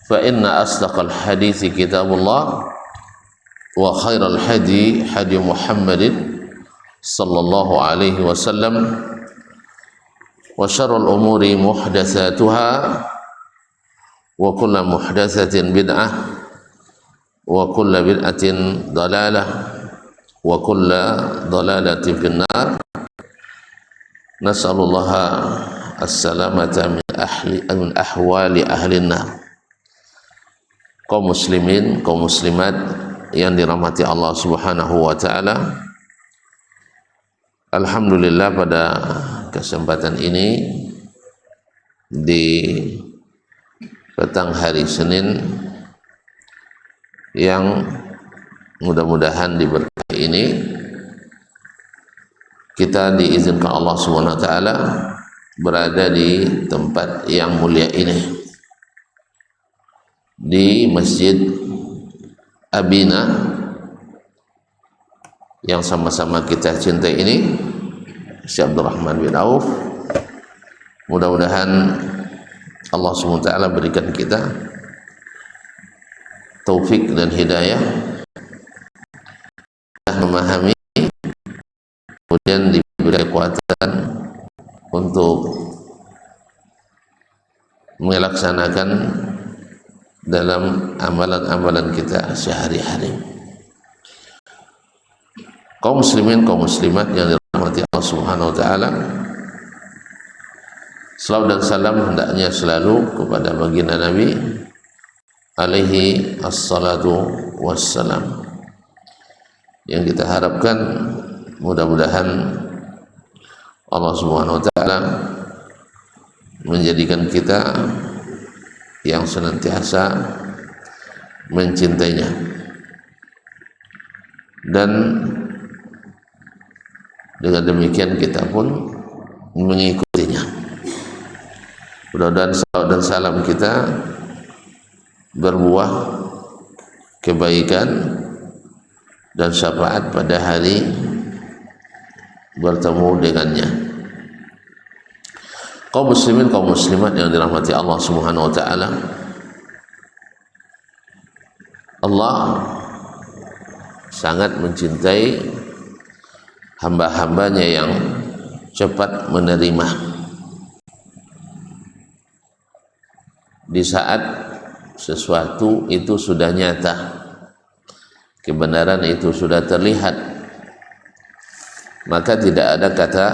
فإن أصدق الحديث كتاب الله وخير الهدي هدي محمد صلى الله عليه وسلم وشر الأمور محدثاتها وكل محدثة بدعة وكل بدعة ضلالة وكل ضلالة في النار. نسأل الله السلامة من أحوال أهل النار. Kaum muslimin, kaum muslimat yang dirahmati Allah Subhanahu wa taala. Alhamdulillah, pada kesempatan ini di petang hari Senin yang mudah-mudahan diberkahi ini, kita diizinkan Allah Subhanahu wa taala berada di tempat yang mulia ini, di Masjid Abina yang sama-sama kita cintai ini, Syekh Abdurrahman bin Auf. Mudah-mudahan Allah SWT berikan kita taufik dan hidayah memahami, kemudian diberi kekuatan untuk melaksanakan dalam amalan-amalan kita sehari-hari. Kaum muslimin, kaum muslimat yang dirahmati Allah Subhanahu wa taala, salawat dan salam hendaknya selalu kepada baginda Nabi alaihi assalatu wassalam, yang kita harapkan mudah-mudahan Allah Subhanahu wa taala menjadikan kita yang senantiasa mencintainya dan dengan demikian kita pun mengikutinya. Mudah-mudahan salawat dan salam kita berbuah kebaikan dan syafaat pada hari bertemu dengannya. Kaum muslimin, kaum muslimat yang dirahmati Allah Subhanahu wa taala, Allah sangat mencintai hamba-hambanya yang cepat menerima di saat sesuatu itu sudah nyata, kebenaran itu sudah terlihat, maka tidak ada kata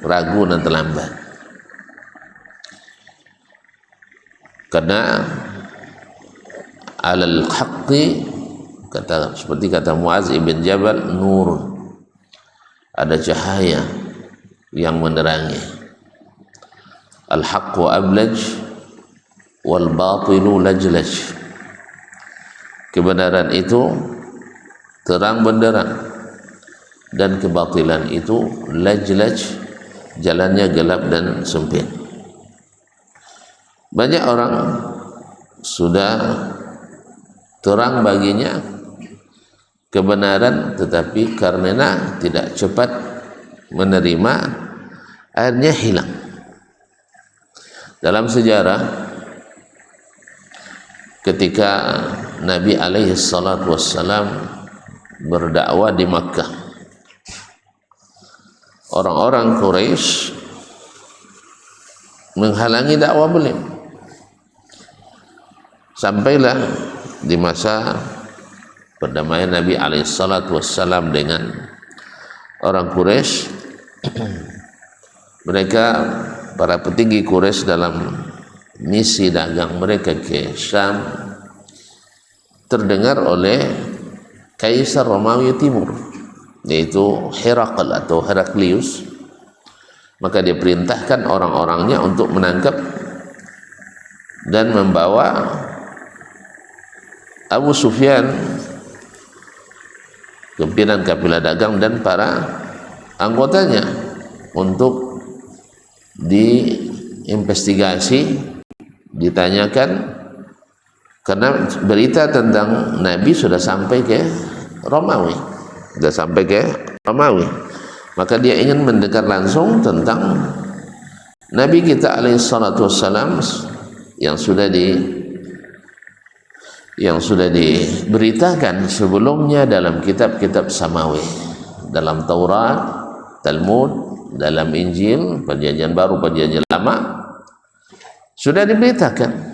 ragu dan terlambat. Karena alal haqqi, seperti kata Muaz ibn Jabal, nurun, ada cahaya yang menerangi. Al haqqu ablaj wal batilu lajlaj. Kebenaran itu terang benderang dan kebatilan itu lajlaj, jalannya gelap dan sempit. Banyak orang sudah terang baginya kebenaran, tetapi karena tidak cepat menerima, akhirnya hilang. Dalam sejarah, ketika Nabi alaihi salatu wassalam berdakwah di Makkah, orang-orang Quraisy menghalangi dakwah beliau. Sampailah di masa perdamaian Nabi alaihi salatu wassalam dengan orang Quraisy. Mereka, para petinggi Quraisy, dalam misi dagang mereka ke Syam, terdengar oleh Kaisar Romawi Timur, yaitu Herakl atau Heraklius. Maka dia perintahkan orang-orangnya untuk menangkap dan membawa Abu Sufyan, pimpinan kafilah dagang, dan para anggotanya untuk diinvestigasi, ditanyakan, karena berita tentang Nabi sudah sampai ke Romawi, maka dia ingin mendengar langsung tentang Nabi kita alaihi salatu wassalam yang sudah yang sudah diberitakan sebelumnya dalam kitab-kitab samawi, dalam Taurat, Talmud, dalam Injil, Perjanjian Baru, Perjanjian Lama, sudah diberitakan.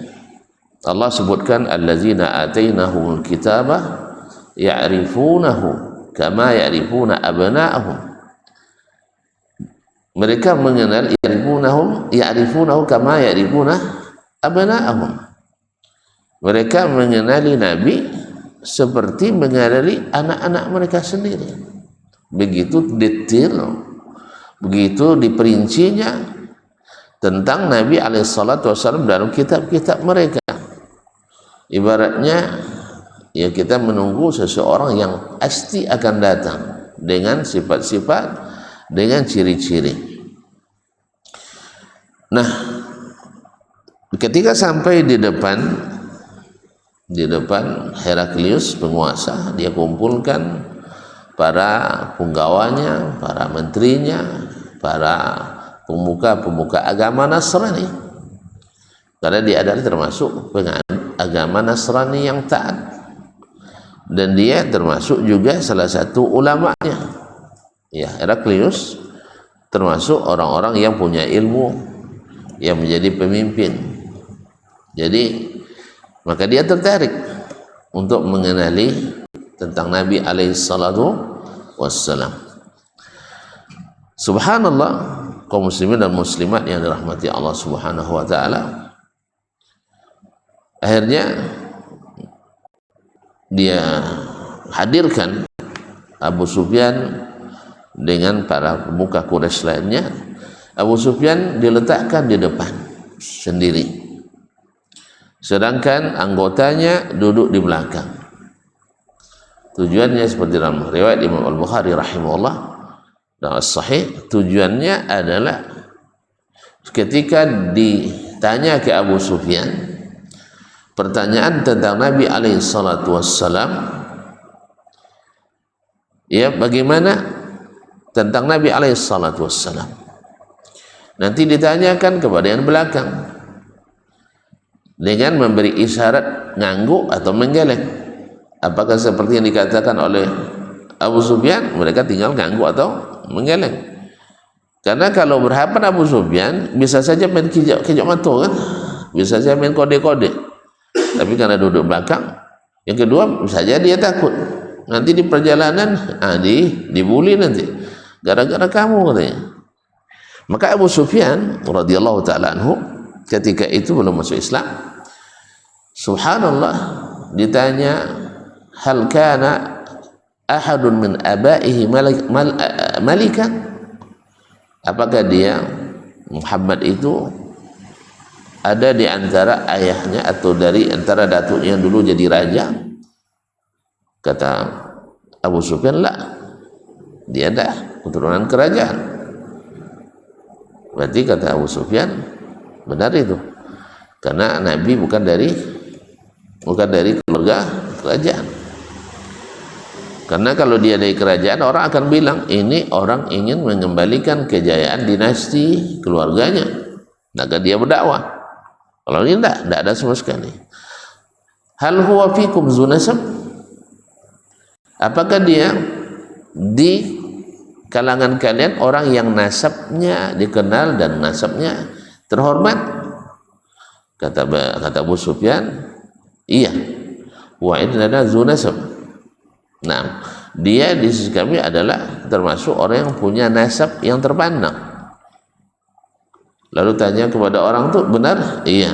Allah sebutkan allazina atainahumul kitaba ya'rifunahu kama ya'rifuna abna'ahum. Mereka mengenal ya'rifunahu kama ya'rifuna abna'ahum. Mereka mengenali Nabi seperti mengenali anak-anak mereka sendiri. Begitu detail, begitu diperincinya tentang Nabi SAW dalam kitab-kitab mereka. Ibaratnya ya kita menunggu seseorang yang pasti akan datang dengan sifat-sifat, dengan ciri-ciri. Nah, ketika sampai di depan Heraklius penguasa, dia kumpulkan para punggawanya, para menterinya, para pemuka agama Nasrani, karena dia adalah termasuk penganut agama Nasrani yang taat, dan dia termasuk juga salah satu ulamanya. Ya, Heraklius termasuk orang-orang yang punya ilmu, yang menjadi pemimpin. Jadi maka dia tertarik untuk mengenali tentang Nabi SAW. Subhanallah, kaum muslimin dan muslimat yang dirahmati Allah Subhanahu wa taala, akhirnya dia hadirkan Abu Sufyan dengan para pemuka Quraisy lainnya. Abu Sufyan diletakkan di depan sendiri, sedangkan anggotanya duduk di belakang. Tujuannya seperti dalam riwayat Imam Al-Bukhari rahimahullah dan As-Sahih, tujuannya adalah ketika ditanya ke Abu Sufyan pertanyaan tentang Nabi SAW, ya, bagaimana tentang Nabi SAW, nanti ditanyakan kepada yang belakang dengan memberi isyarat ngangguk atau menggeleng. Apakah seperti yang dikatakan oleh Abu Sufyan? Mereka tinggal ngangguk atau menggeleng. Karena kalau berhadapan Abu Sufyan bisa saja main kijak mata kan, bisa saja main kode-kode. Tapi karena duduk belakang, yang kedua bisa saja dia takut nanti di perjalanan dibuli nanti gara-gara kamu katanya. Maka Abu Sufyan radhiyallahu taala anhu ketika itu belum masuk Islam, subhanallah, ditanya hal kana ahadun min abaihi malikan, apakah dia Muhammad itu ada di antara ayahnya atau dari antara datuknya yang dulu jadi raja? Kata Abu Sufyan, lah, dia ada keturunan kerajaan. Berarti kata Abu Sufyan, benar itu, karena Nabi bukan dari keluarga kerajaan. Karena kalau dia dari kerajaan, orang akan bilang ini orang ingin mengembalikan kejayaan dinasti keluarganya, maka dia berdakwah. Kalau ini tidak ada sama sekali. Hal huwa fikum zunasab, apakah dia di kalangan kalian orang yang nasabnya dikenal dan nasabnya terhormat? Kata Abu Sufyan, iya, wa inna zunasab. Nah, dia di sisi kami adalah termasuk orang yang punya nasab yang terpandang. Lalu tanya kepada orang itu, benar? Iya.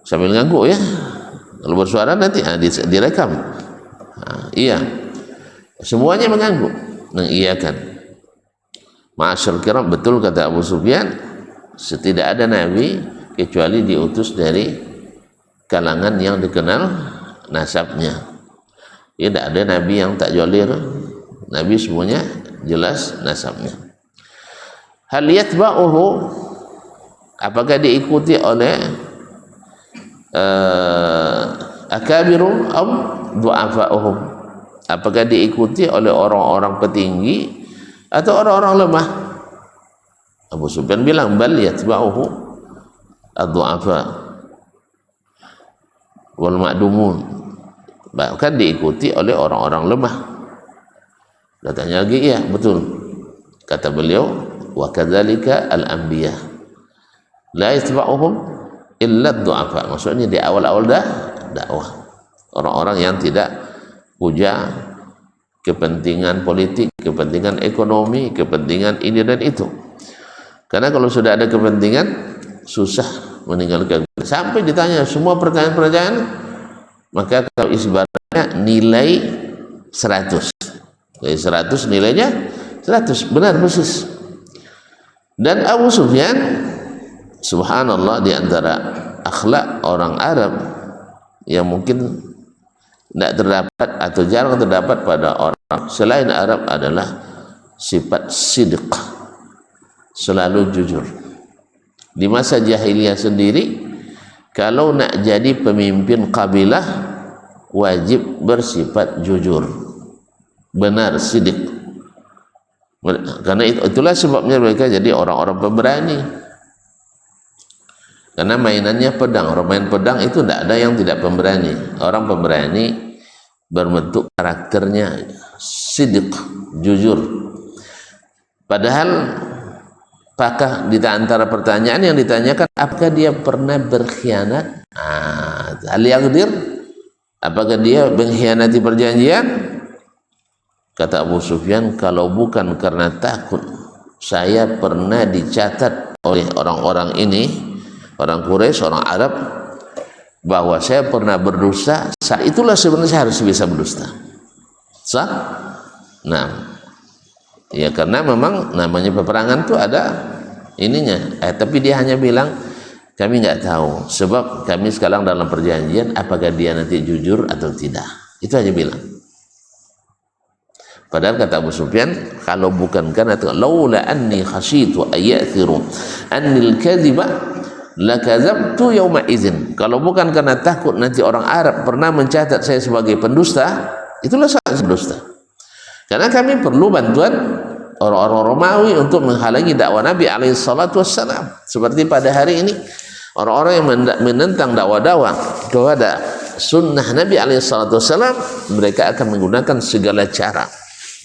Sambil ngangguk ya. Kalau bersuara nanti direkam. Iya. Semuanya mengangguk, mengiyakan. Ma'asyar kiram, betul kata Abu Sufyan, tidak ada nabi kecuali diutus dari kalangan yang dikenal nasabnya. Tidak ada nabi yang tak jolir. Nabi semuanya jelas nasabnya. Hal yatba'uhu, apakah diikuti oleh akabirun am du'afa'uhum, apakah diikuti oleh orang-orang petinggi atau orang-orang lemah? Abu Sufyan bilang bal yatba'uhu ad-du'afa. wal ma'dumun, bahkan diikuti oleh orang-orang lemah. Katanya lagi, iya betul, kata beliau, wa kadzalika al-anbiya la yatba'uhum illa ad-du'afa. Maksudnya di awal-awal dakwah, orang-orang yang tidak punya kepentingan politik, kepentingan ekonomi, kepentingan ini dan itu. Karena kalau sudah ada kepentingan, susah meninggalkan. Sampai ditanya semua pertanyaan-pertanyaan, maka kalau ibaratnya nilai 100, dari 100 nilainya 100, benar persis. Dan Abu Sufyan, subhanallah, di antara akhlak orang Arab yang mungkin tidak terdapat atau jarang terdapat pada orang selain Arab adalah sifat sidq, selalu jujur. Di masa jahiliyah sendiri, kalau nak jadi pemimpin kabilah wajib bersifat jujur, benar, sidq. Karena itulah sebabnya mereka jadi orang-orang pemberani. Karena mainannya pedang, orang main pedang itu tidak ada yang tidak pemberani. Orang pemberani berbentuk karakternya sidq, jujur. Padahal apakah di antara pertanyaan yang ditanyakan, apakah dia pernah berkhianat? Hal yaghdir, apakah dia mengkhianati perjanjian? Kata Abu Sufyan, kalau bukan karena takut saya pernah dicatat oleh orang-orang ini, orang Quraisy, orang Arab, bahwa saya pernah berdusta, saat itulah sebenarnya saya harus bisa berdusta. Sah? Nah, ya karena memang namanya peperangan itu ada ininya. Tapi dia hanya bilang, kami nggak tahu, sebab kami sekarang dalam perjanjian, apakah dia nanti jujur atau tidak. Itu aja bilang. Padahal kata Abu Sufyan, kalau bukan karena itu, laula anni khasyitu ayathiru annil kadhiba lakadzabtu yauma idzin. Kalau bukan karena takut nanti orang Arab pernah mencatat saya sebagai pendusta, itulah saya pendusta. Karena kami perlu bantuan orang-orang Romawi untuk menghalangi dakwah Nabi alaihi salatu wassalam. Seperti pada hari ini, orang-orang yang menentang dakwah-dakwah kepada sunnah Nabi alaihi salatu wassalam, mereka akan menggunakan segala cara.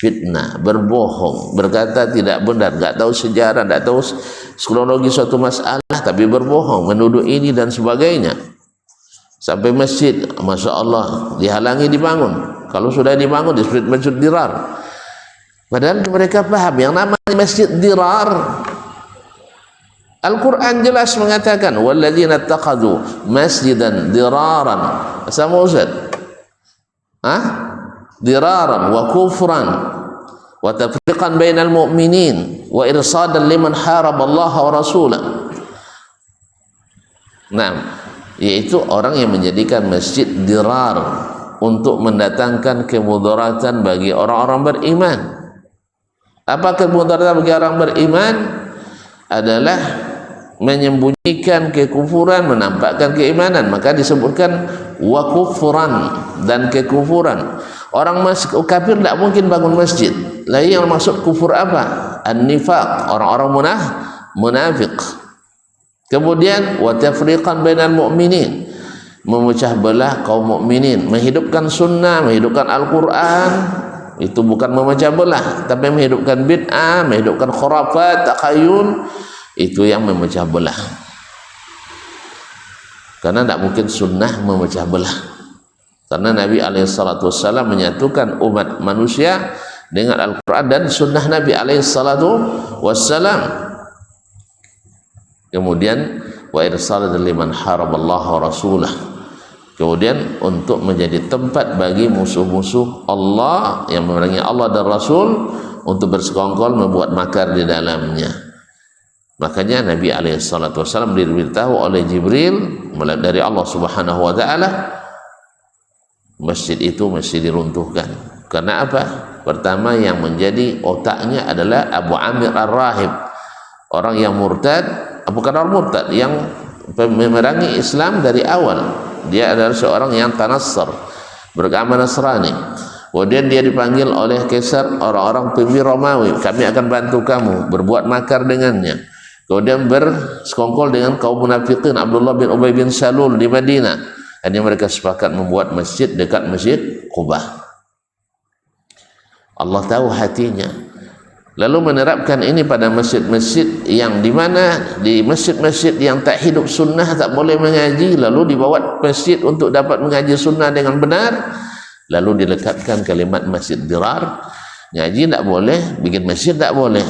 Fitnah, berbohong, berkata tidak benar, nggak tahu sejarah, nggak tahu kronologi suatu masalah, tapi berbohong, menuduh ini dan sebagainya. Sampai masjid, masya Allah, dihalangi dibangun. Kalau sudah dibangun, disebut masjid dirar. Padahal mereka paham yang namanya masjid dirar. Al-Quran jelas mengatakan, walladzina ittakhadhu masjidan diraran. Sama Ustaz? Diraran wa kufran wa tafriqan bainal mu'minin wa irsadan liman haraballaha wa rasulah. Nah, yaitu orang yang menjadikan masjid dirar untuk mendatangkan kemudaratan bagi orang-orang beriman. Apa kemudaratan bagi orang beriman? Adalah menyembunyikan kekufuran, menampakkan keimanan. Maka disebutkan wa kufran, dan kekufuran. Orang kafir tidak mungkin bangun masjid. Lain yang maksud kufur apa? An-nifaq, orang-orang munafik. Kemudian wa tafriqan bainal mu'minin, memecah belah kaum mukminin, menghidupkan sunnah, menghidupkan Al-Quran. Itu bukan memecah belah, tapi menghidupkan bid'ah, menghidupkan khurafat, takhayul. Itu yang memecah belah. Karena tidak mungkin sunnah memecah belah. Karena Nabi alaihissalam menyatukan umat manusia dengan Al-Quran dan sunnah Nabi alaihissalam. Kemudian wa irsalan liman haraballaha wa rasulah. Kemudian untuk menjadi tempat bagi musuh-musuh Allah yang memerangi Allah dan Rasul untuk bersekongkol membuat makar di dalamnya. Makanya Nabi alaihissalam diberitahu oleh Jibril dari Allah subhanahu wa ta'ala, masjid itu mesti diruntuhkan. Karena apa? Pertama yang menjadi otaknya adalah Abu Amir Ar-Rahib, orang yang murtad, bukan orang murtad, yang memerangi Islam dari awal. Dia adalah seorang yang tanassar, beragama Nasrani. Kemudian dia dipanggil oleh Kaisar, orang-orang pemimpin Romawi, kami akan bantu kamu, berbuat makar dengannya. Kemudian bersekongkol dengan kaum munafikin, Abdullah bin Ubay bin Salul di Madinah. Hanya mereka sepakat membuat masjid dekat Masjid Qubah. Allah tahu hatinya. Lalu menerapkan ini pada masjid-masjid yang di mana di masjid-masjid yang tak hidup sunnah tak boleh mengaji, lalu dibawa masjid untuk dapat mengaji sunnah dengan benar, lalu dilekatkan kalimat masjid dirar. Ngaji tak boleh, bikin masjid tak boleh.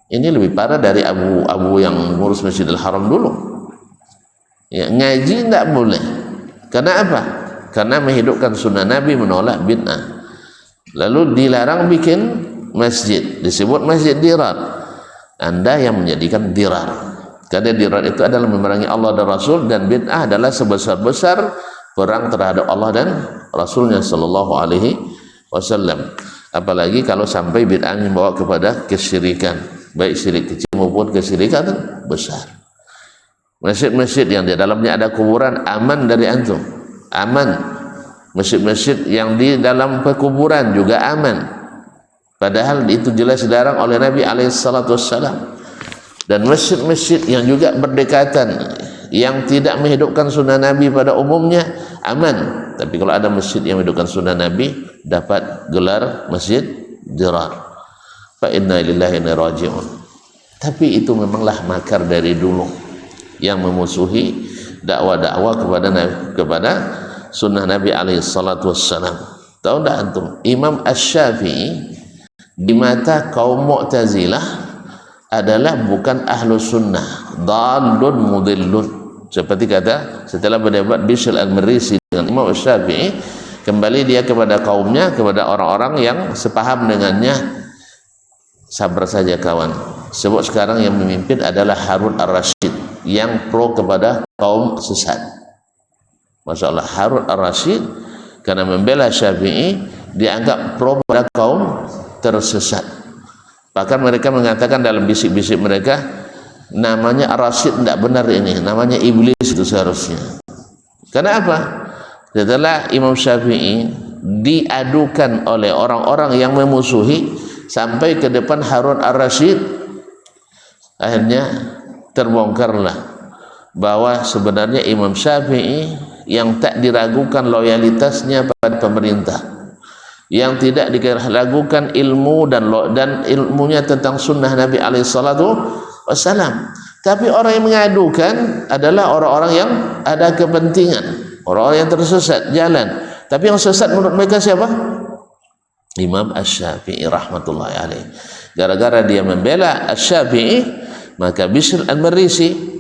Ini lebih parah dari abu yang ngurus Masjidil Haram dulu. Ya, ngaji tak boleh. Karena apa? Karena menghidupkan sunnah Nabi, menolak bid'ah. Lalu dilarang bikin masjid, disebut masjid dirar. Anda yang menjadikan dirar, karena dirar itu adalah memerangi Allah dan Rasul, dan bid'ah adalah sebesar-besar perang terhadap Allah dan Rasulnya sallallahu alaihi wasallam. Apalagi kalau sampai bid'ah membawa kepada kesyirikan, baik syirik kecil maupun kesyirikan besar. Masjid-masjid yang di dalamnya ada kuburan aman dari antum, aman. Masjid-masjid yang di dalam pekuburan juga aman, padahal itu jelas dilarang oleh Nabi alaihissalam. Dan masjid-masjid yang juga berdekatan, yang tidak menghidupkan sunnah Nabi pada umumnya, aman. Tapi kalau ada masjid yang menghidupkan sunnah Nabi, dapat gelar masjid dirar. Fa inna lillahi wa inna ilaihi raji'un. Tapi itu memanglah makar dari dulu yang memusuhi dakwah-dakwah kepada sunnah Nabi alaihissalam. Tahu tak antum, Imam Asy-Syafi'i di mata kaum Mu'tazilah adalah bukan ahlu sunnah, dhalun mudillun. Seperti kata setelah berdebat Bishr al-Marisi dengan Imam Asy-Syafi'i, kembali dia kepada kaumnya, kepada orang-orang yang sepaham dengannya. Sabar saja kawan, sebab sekarang yang memimpin adalah Harun ar-Rasyid yang pro kepada kaum sesat. Masya Allah, Harun ar-Rasyid karena membela Syafi'i dianggap pro pada kaum tersesat. Bahkan mereka mengatakan dalam bisik-bisik mereka, namanya ar-Rasyid tidak benar, ini namanya iblis itu seharusnya. Karena apa? Setelah Imam Syafi'i diadukan oleh orang-orang yang memusuhi sampai ke depan Harun ar-Rasyid, akhirnya terbongkarlah bahwa sebenarnya Imam Syafi'i yang tak diragukan loyalitasnya pada pemerintah, yang tidak diragukan ilmu dan ilmunya tentang sunnah Nabi alaihissalatu wassalam. Tapi orang yang mengadukan adalah orang-orang yang ada kepentingan, orang-orang yang tersesat jalan. Tapi yang sesat menurut mereka siapa? Imam Asy-Syafi'i rahmatullahi alaih. Gara-gara dia membela Asy-Syafi'i, maka Bishr al-Marisi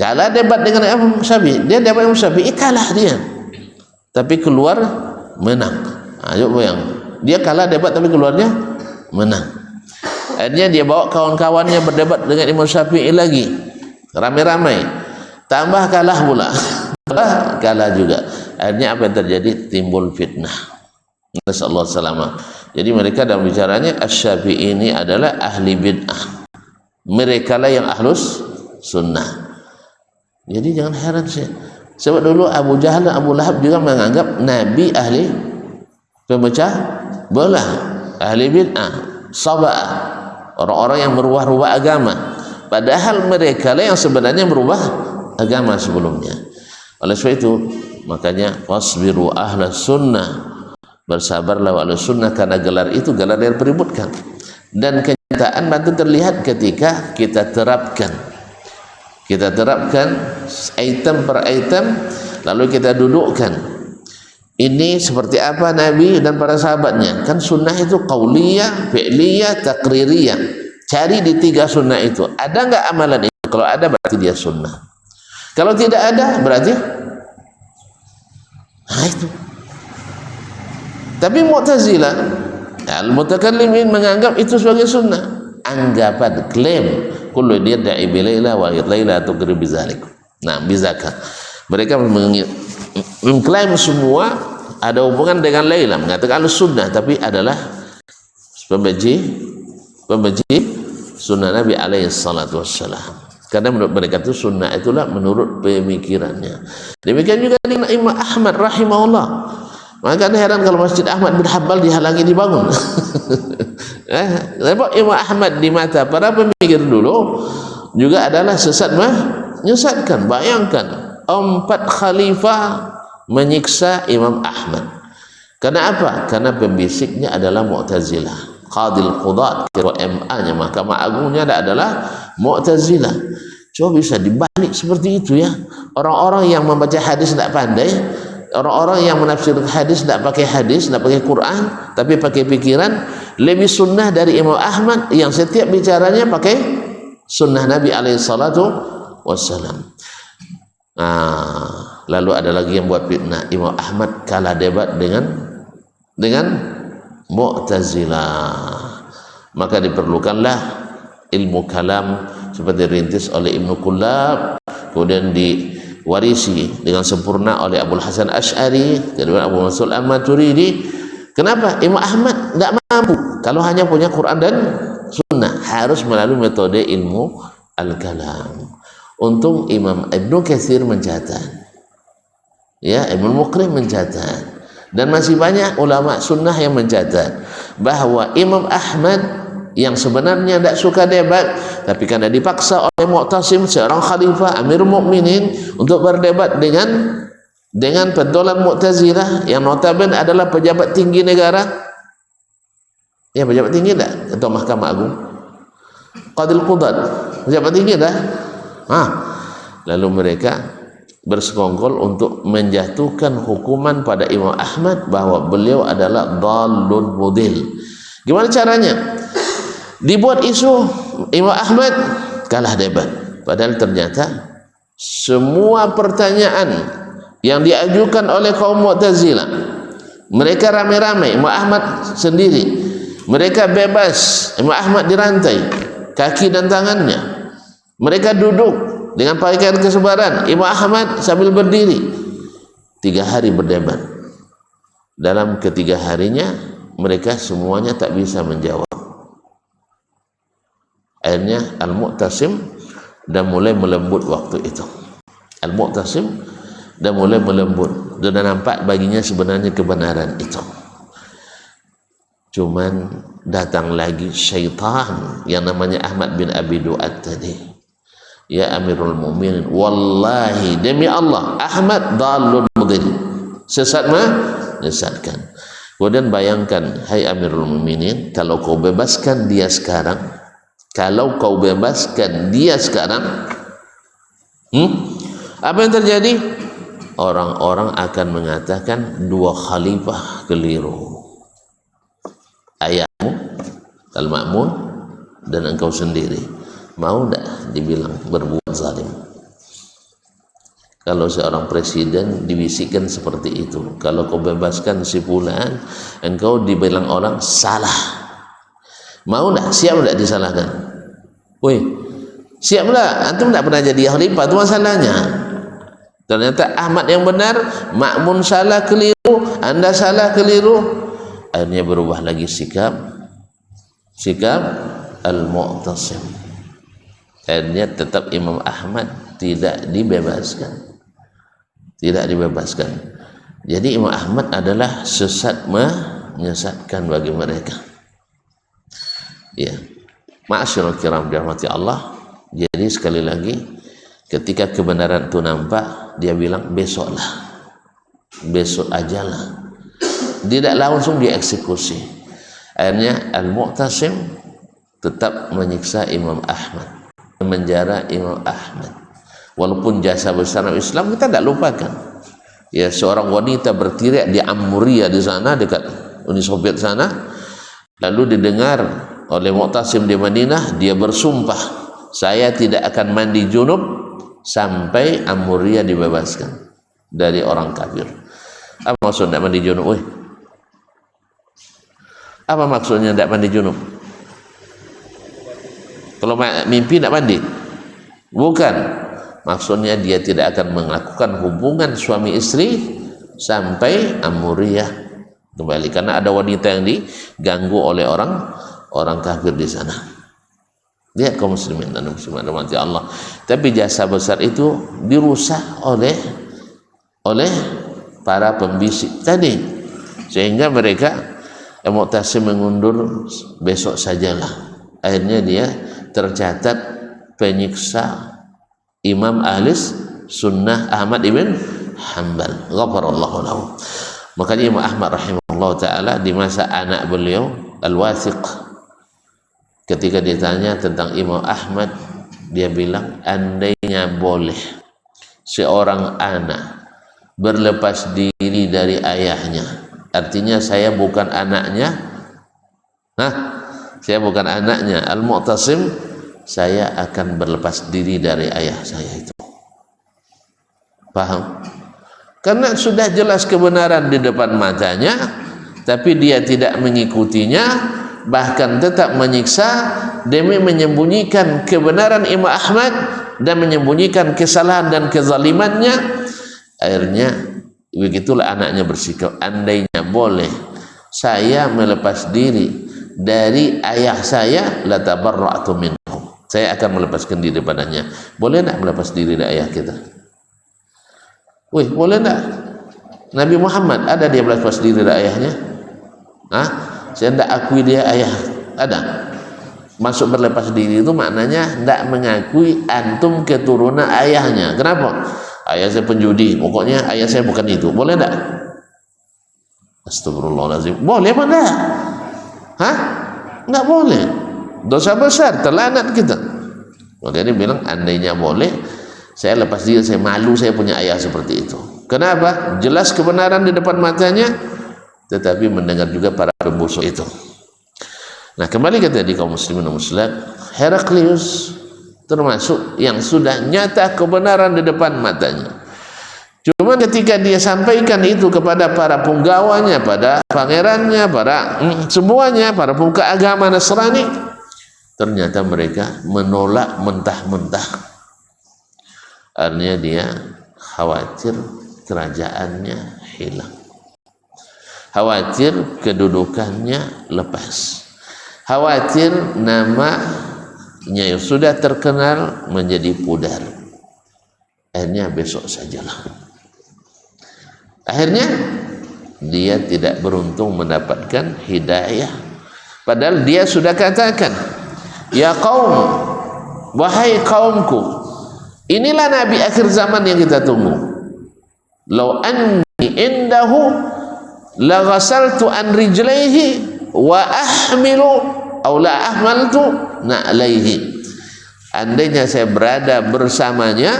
kalah debat dengan Imam Syafi'i, dia debat Imam Syafi'i, kalah dia, tapi keluar menang. Ayo bayang, dia kalah debat tapi keluarnya menang. Akhirnya dia bawa kawan-kawannya berdebat dengan Imam Syafi'i lagi, ramai-ramai, tambah kalah pula. Kalah juga. Akhirnya apa yang terjadi? Timbul fitnah. Nasallahu salamah. Jadi mereka dalam bicaranya Asy-Syafi'i ini adalah ahli bid'ah, mereka lah yang ahlus sunnah. Jadi jangan heran sih, sebab dulu Abu Jahal dan Abu Lahab juga menganggap Nabi ahli pemecah belah, ahli bid'ah, saba'ah, orang-orang yang merubah-rubah agama, padahal mereka lah yang sebenarnya merubah agama sebelumnya. Oleh sebab itu makanya wasbiru ahla sunnah, bersabarlah ahli sunnah, karena gelar itu gelar yang peributkan, dan kenyataan bantu terlihat ketika kita terapkan item per item, lalu kita dudukkan ini seperti apa Nabi dan para sahabatnya. Kan sunnah itu qauliyah, fi'liyah, taqririyah. Cari di 3 sunnah itu, ada nggak amalan itu? Kalau ada berarti dia sunnah, kalau tidak ada berarti itu. Tapi Mu'tazilah, al-mutakallimin menganggap itu sebagai sunnah, anggapan, klaim kullu yad'i bilaila wa laila tuqri bizalik. Nah, bizaka. Mereka mengklaim semua ada hubungan dengan Laila, mengatakan sunnah, tapi adalah pembenci sunnah Nabi alaihi salatu wassalam. Karena menurut mereka itu sunnah itulah menurut pemikirannya. Demikian juga dengan Imam Ahmad rahimahullah. Maka heran kalau Masjid Ahmad bin Hanbal dihalangi dibangun. Sebab Imam Ahmad di mata para pemikir dulu juga adalah sesat, menyesatkan. Bayangkan 4 khalifah menyiksa Imam Ahmad. Karena apa? Karena pembisiknya adalah Mu'tazilah. Qadil Qudat, kira MA-nya Mahkamah Agungnya adalah Mu'tazilah. Coba bisa dibalik seperti itu ya. Orang-orang yang membaca hadis tidak pandai, orang-orang yang menafsir hadis tidak pakai hadis, tidak pakai Quran, tapi pakai pikiran, lebih sunnah dari Imam Ahmad yang setiap bicaranya pakai sunnah Nabi alaihi salatu wassalam. Lalu ada lagi yang buat fitnah, Imam Ahmad kalah debat dengan Mu'tazilah. Maka diperlukanlah ilmu kalam seperti rintis oleh Ibnu Kullab, kemudian diwarisi dengan sempurna oleh Abul Hasan Asy'ari, kemudian Abu Mansur Al-Maturidi. Kenapa? Imam Ahmad tidak mampu kalau hanya punya Quran dan Sunnah, harus melalui metode ilmu al-kalam. Untung Imam Ibnu Katsir mencatat, ya, Ibnu Muqrim mencatat, dan masih banyak ulama sunnah yang mencatat bahwa Imam Ahmad yang sebenarnya tidak suka debat, tapi karena dipaksa oleh Mu'tasim, seorang khalifah Amirul Mukminin, untuk berdebat dengan pentolan Mu'tazilah yang notabene adalah pejabat tinggi negara. Ya, pejabat tinggi dah, Ketua Mahkamah Agung, Qadil Qudat, pejabat tinggi dah. Lalu mereka bersekongkol untuk menjatuhkan hukuman pada Imam Ahmad bahwa beliau adalah dhalun mudil. Gimana caranya? Dibuat isu Imam Ahmad kalah debat, padahal ternyata semua pertanyaan yang diajukan oleh kaum Mu'tazilah, mereka rame-rame, Imam Ahmad sendiri, mereka bebas, Imam Ahmad dirantai kaki dan tangannya, mereka duduk dengan pakaian kesebaran, Imam Ahmad sambil berdiri. 3 hari berdebat. Dalam ketiga harinya mereka semuanya tak bisa menjawab. Akhirnya Al-Mu'tasim dan mulai melembut waktu itu. Al-Mu'tasim dan mulai melembut, dan nampak baginya sebenarnya kebenaran itu. Cuman datang lagi syaitan yang namanya Ahmad bin Abi Du'ad tadi. Ya Amirul Mukminin, wallahi demi Allah, Ahmad dhalun mudil, sesat menyesatkan. Kemudian bayangkan, hai Amirul Mukminin, kalau kau bebaskan dia sekarang, apa yang terjadi? Orang-orang akan mengatakan 2 khalifah keliru, ayahmu Al-Ma'mun dan engkau sendiri. Mau tidak dibilang berbuat zalim? Kalau seorang presiden dibisikkan seperti itu, kalau kau bebaskan si fulan, engkau dibilang orang salah. Mau tidak? Siap tidak disalahkan? Woi, siap tidak? Antum tidak pernah jadi khalifah, itu masalahnya. Ternyata Ahmad yang benar, Ma'mun salah keliru, Anda salah keliru. Akhirnya berubah lagi sikap Al-Mu'tasim. Akhirnya tetap Imam Ahmad tidak dibebaskan. Jadi Imam Ahmad adalah sesat menyesatkan bagi mereka. Ya, ma'asyiral kiram dirahmati Allah. Jadi sekali lagi, ketika kebenaran itu nampak, dia bilang besok ajalah. Tidak langsung dieksekusi. Akhirnya Al-Mu'tasim tetap menyiksa Imam Ahmad, menjara Imam Ahmad. Walaupun jasa besar Islam kita tidak lupakan. Ya, seorang wanita berteriak di Amuria di sana dekat Uni Soviet sana, lalu didengar oleh Mu'tasim di Madinah, dia bersumpah, saya tidak akan mandi junub sampai Amuria dibebaskan dari orang kafir. Apa maksudnya mandi junub? Apa maksudnya tidak mandi junub? Kalau mimpi tidak mandi? Bukan. Maksudnya dia tidak akan melakukan hubungan suami istri sampai Amuriyah kembali, karena ada wanita yang diganggu oleh orang kafir di sana. Lihat kaum muslimin dan muslimat rahmati Allah. Tapi jasa besar itu dirusak oleh para pembisik tadi, sehingga mereka Mu'tasim mengundur besok sajalah. Akhirnya dia tercatat penyiksa Imam Ahlis sunnah Ahmad ibn Hanbal, ghafarallahu lahu. Makanya Imam Ahmad rahimahullah ta'ala di masa anak beliau Al-Wathiq, ketika ditanya tentang Imam Ahmad, dia bilang, andainya boleh seorang anak berlepas diri dari ayahnya, artinya saya bukan anaknya, saya bukan anaknya Al-Mu'tasim, saya akan berlepas diri dari ayah saya itu. Paham? Karena sudah jelas kebenaran di depan matanya, tapi dia tidak mengikutinya, bahkan tetap menyiksa demi menyembunyikan kebenaran Imam Ahmad dan menyembunyikan kesalahan dan kezalimannya. Akhirnya begitulah anaknya bersikap, andainya boleh saya melepas diri dari ayah saya, la tabarra'tu minhu, saya akan melepaskan diri padanya. Boleh tak melepas diri dari ayah kita? Wih, boleh tak? Nabi Muhammad ada dia melepas diri dari ayahnya? Saya tidak akui dia ayah, ada? Masuk berlepas diri itu maknanya tidak mengakui antum keturunan ayahnya. Kenapa? Ayah saya penjudi, pokoknya ayah saya bukan itu. Boleh tak? Astagfirullahaladzim. Boleh apa enggak? Enggak boleh. Dosa besar, terlanat kita. Maka dia bilang, andainya boleh, saya lepas diri, saya malu saya punya ayah seperti itu. Kenapa? Jelas kebenaran di depan matanya, tetapi mendengar juga para pembusuk itu. Nah, kembali ke tadi kaum muslimin dan muslimat, Heraklius termasuk yang sudah nyata kebenaran di depan matanya. Cuma ketika dia sampaikan itu kepada para punggawanya, pada pangerannya, para semuanya, para pemuka agama Nasrani, ternyata mereka menolak mentah-mentah. Artinya dia khawatir kerajaannya hilang, khawatir kedudukannya lepas, khawatir namanya yang sudah terkenal menjadi pudar. Akhirnya besok sajalah. Akhirnya dia tidak beruntung mendapatkan hidayah, padahal dia sudah katakan, ya kaum, wahai kaumku, inilah nabi akhir zaman yang kita tunggu. Lau anni indahu la ghasaltu an rijlaihi wa ahmilu aw la ahmaltu na'laihi. Andainya saya berada bersamanya,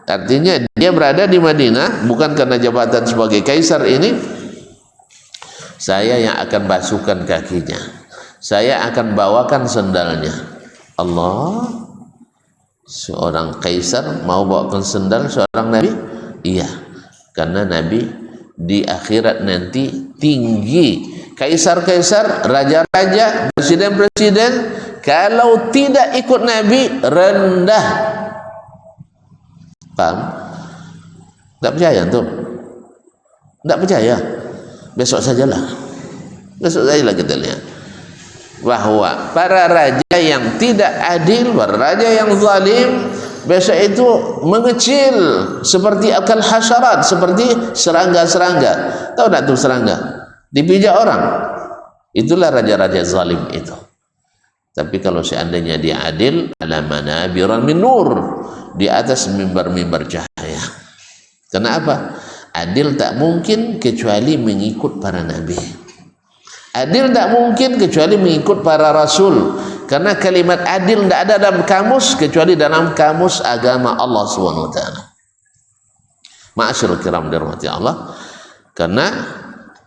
artinya dia berada di Madinah bukan karena jabatan sebagai kaisar ini, saya yang akan basuhkan kakinya, saya akan bawakan sendalnya. Allah, seorang kaisar mau bawakan sendal seorang nabi? Iya, karena nabi di akhirat nanti tinggi. Kaisar-kaisar, raja-raja, presiden-presiden, kalau tidak ikut nabi rendah. Paham? Tidak percaya tuh? Tidak percaya? Besok sajalah. Besok sajalah kita lihat bahwa para raja yang tidak adil, para raja yang zalim, besok itu mengecil seperti akal hasyarat, seperti serangga-serangga. Tahu tak tuh serangga? Dipijak orang. Itulah raja-raja zalim itu. Tapi kalau seandainya dia adil, ala manabiran min nur, di atas mimbar-mimbar cahaya. Kenapa? Adil tak mungkin kecuali mengikut para nabi. Adil tak mungkin kecuali mengikut para rasul. Karena kalimat adil tidak ada dalam kamus kecuali dalam kamus agama Allah SWT. Ma'asyarul kiram dirahmati Allah. Karena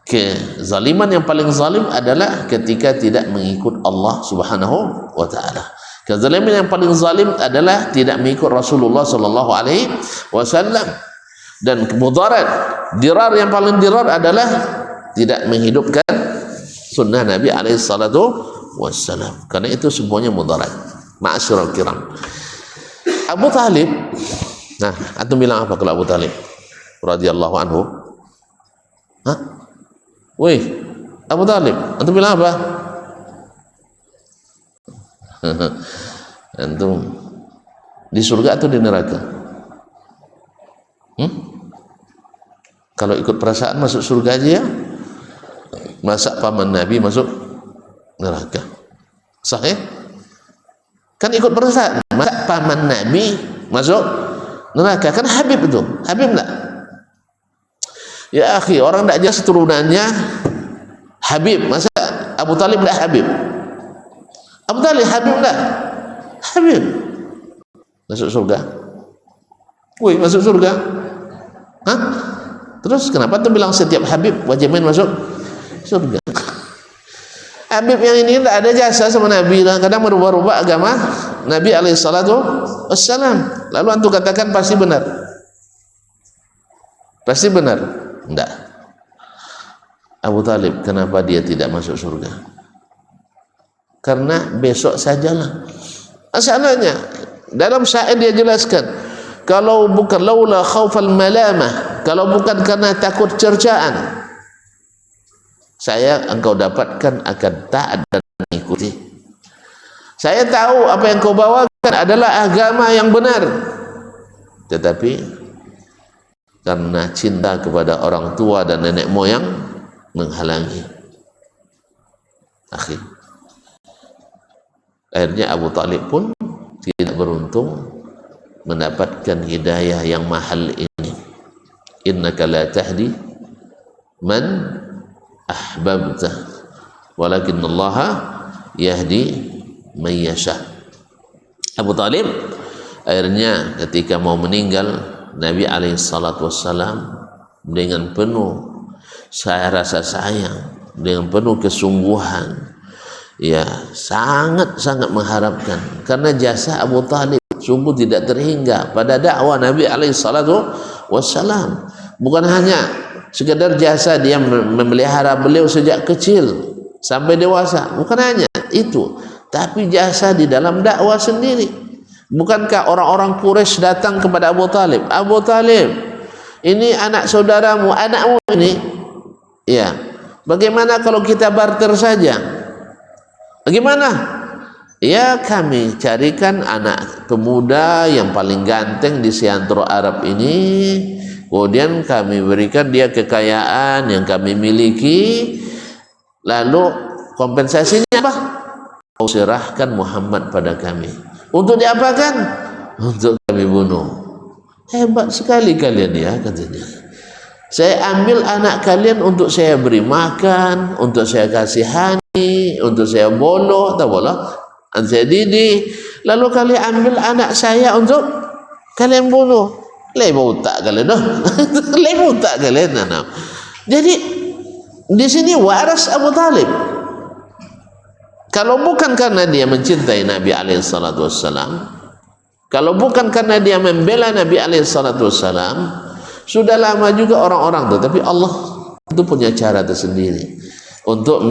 kezaliman yang paling zalim adalah ketika tidak mengikut Allah Subhanahu wa ta'ala. Kezaliman yang paling zalim adalah tidak mengikut Rasulullah sallallahu alaihi wasallam. Dan mudarat, dirar yang paling dirar adalah tidak menghidupkan sunnah Nabi alaihi salatu wassalam. Karena itu semuanya mudarat. Ma'asyiral kiram. Abu Talib, nah, antum bilang apa kalau Abu Talib radhiyallahu anhu? Wih, Abu Talib, antum bilang apa? Antum di surga atau di neraka? Kalau ikut perasaan masuk surga aja ya. Masa paman Nabi masuk neraka? Sahih? Kan ikut perasaan. Masa paman Nabi masuk neraka. Kan Habib itu, Habib enggak? Ya akhi, orang tidak jelas turunannya Habib, masa Abu Talib enggak Habib? Abu Talib Habib enggak? Habib. Masuk surga? Woi, masuk surga? Hah? Terus kenapa tuh bilang setiap Habib wajib masuk surga? Habib yang ini tidak ada jasa sama Nabi, kadang merubah-rubah agama Nabi alaihissalam. Lalu antum katakan pasti benar? Pasti benar? Enggak. Abu Talib kenapa dia tidak masuk surga? Karena besok sajalah. Asalnya dalam syair dia jelaskan, kalau bukan laula khaufal malamah, kalau bukan karena takut cercaan, saya engkau dapatkan akan taat dan mengikuti. Saya tahu apa yang kau bawakan adalah agama yang benar, tetapi karena cinta kepada orang tua dan nenek moyang menghalangi. Akhirnya Abu Talib pun tidak beruntung mendapatkan hidayah yang mahal ini. Innaka la tahdi man ahbabta walakinallaha yahdi man yasha. Abu Talib akhirnya ketika mau meninggal, Nabi alaihissalam dengan penuh rasa sayang, dengan penuh kesungguhan, ya sangat-sangat mengharapkan, karena jasa Abu Talib sungguh tidak terhingga pada dakwah Nabi alaihissalam. Bukan hanya sekedar jasa dia memelihara beliau sejak kecil sampai dewasa, bukan hanya itu, tapi jasa di dalam dakwah sendiri. Bukankah orang-orang Quraisy datang kepada Abu Talib, Abu Talib, ini anak saudaramu, anakmu ini, ya, bagaimana kalau kita barter saja? Bagaimana? Ya, kami carikan anak pemuda yang paling ganteng di seantero Arab ini, kemudian kami berikan dia kekayaan yang kami miliki, lalu kompensasinya apa? Kau serahkan Muhammad pada kami. Untuk diapakan? Untuk kami bunuh. Hebat sekali kalian ya, katanya. Saya ambil anak kalian untuk saya beri makan, untuk saya kasihani, untuk saya bolo, tak boleh, saya didik. Lalu kalian ambil anak saya untuk kalian bunuh. Lebih tak kalian, noh? Lebih tak kalian, nah. Jadi di sini waras Abu Talib. Kalau bukan karena dia mencintai Nabi alaihissalam, kalau bukan karena dia membela Nabi alaihissalam, sudah lama juga orang-orang itu. Tapi Allah itu punya cara tersendiri untuk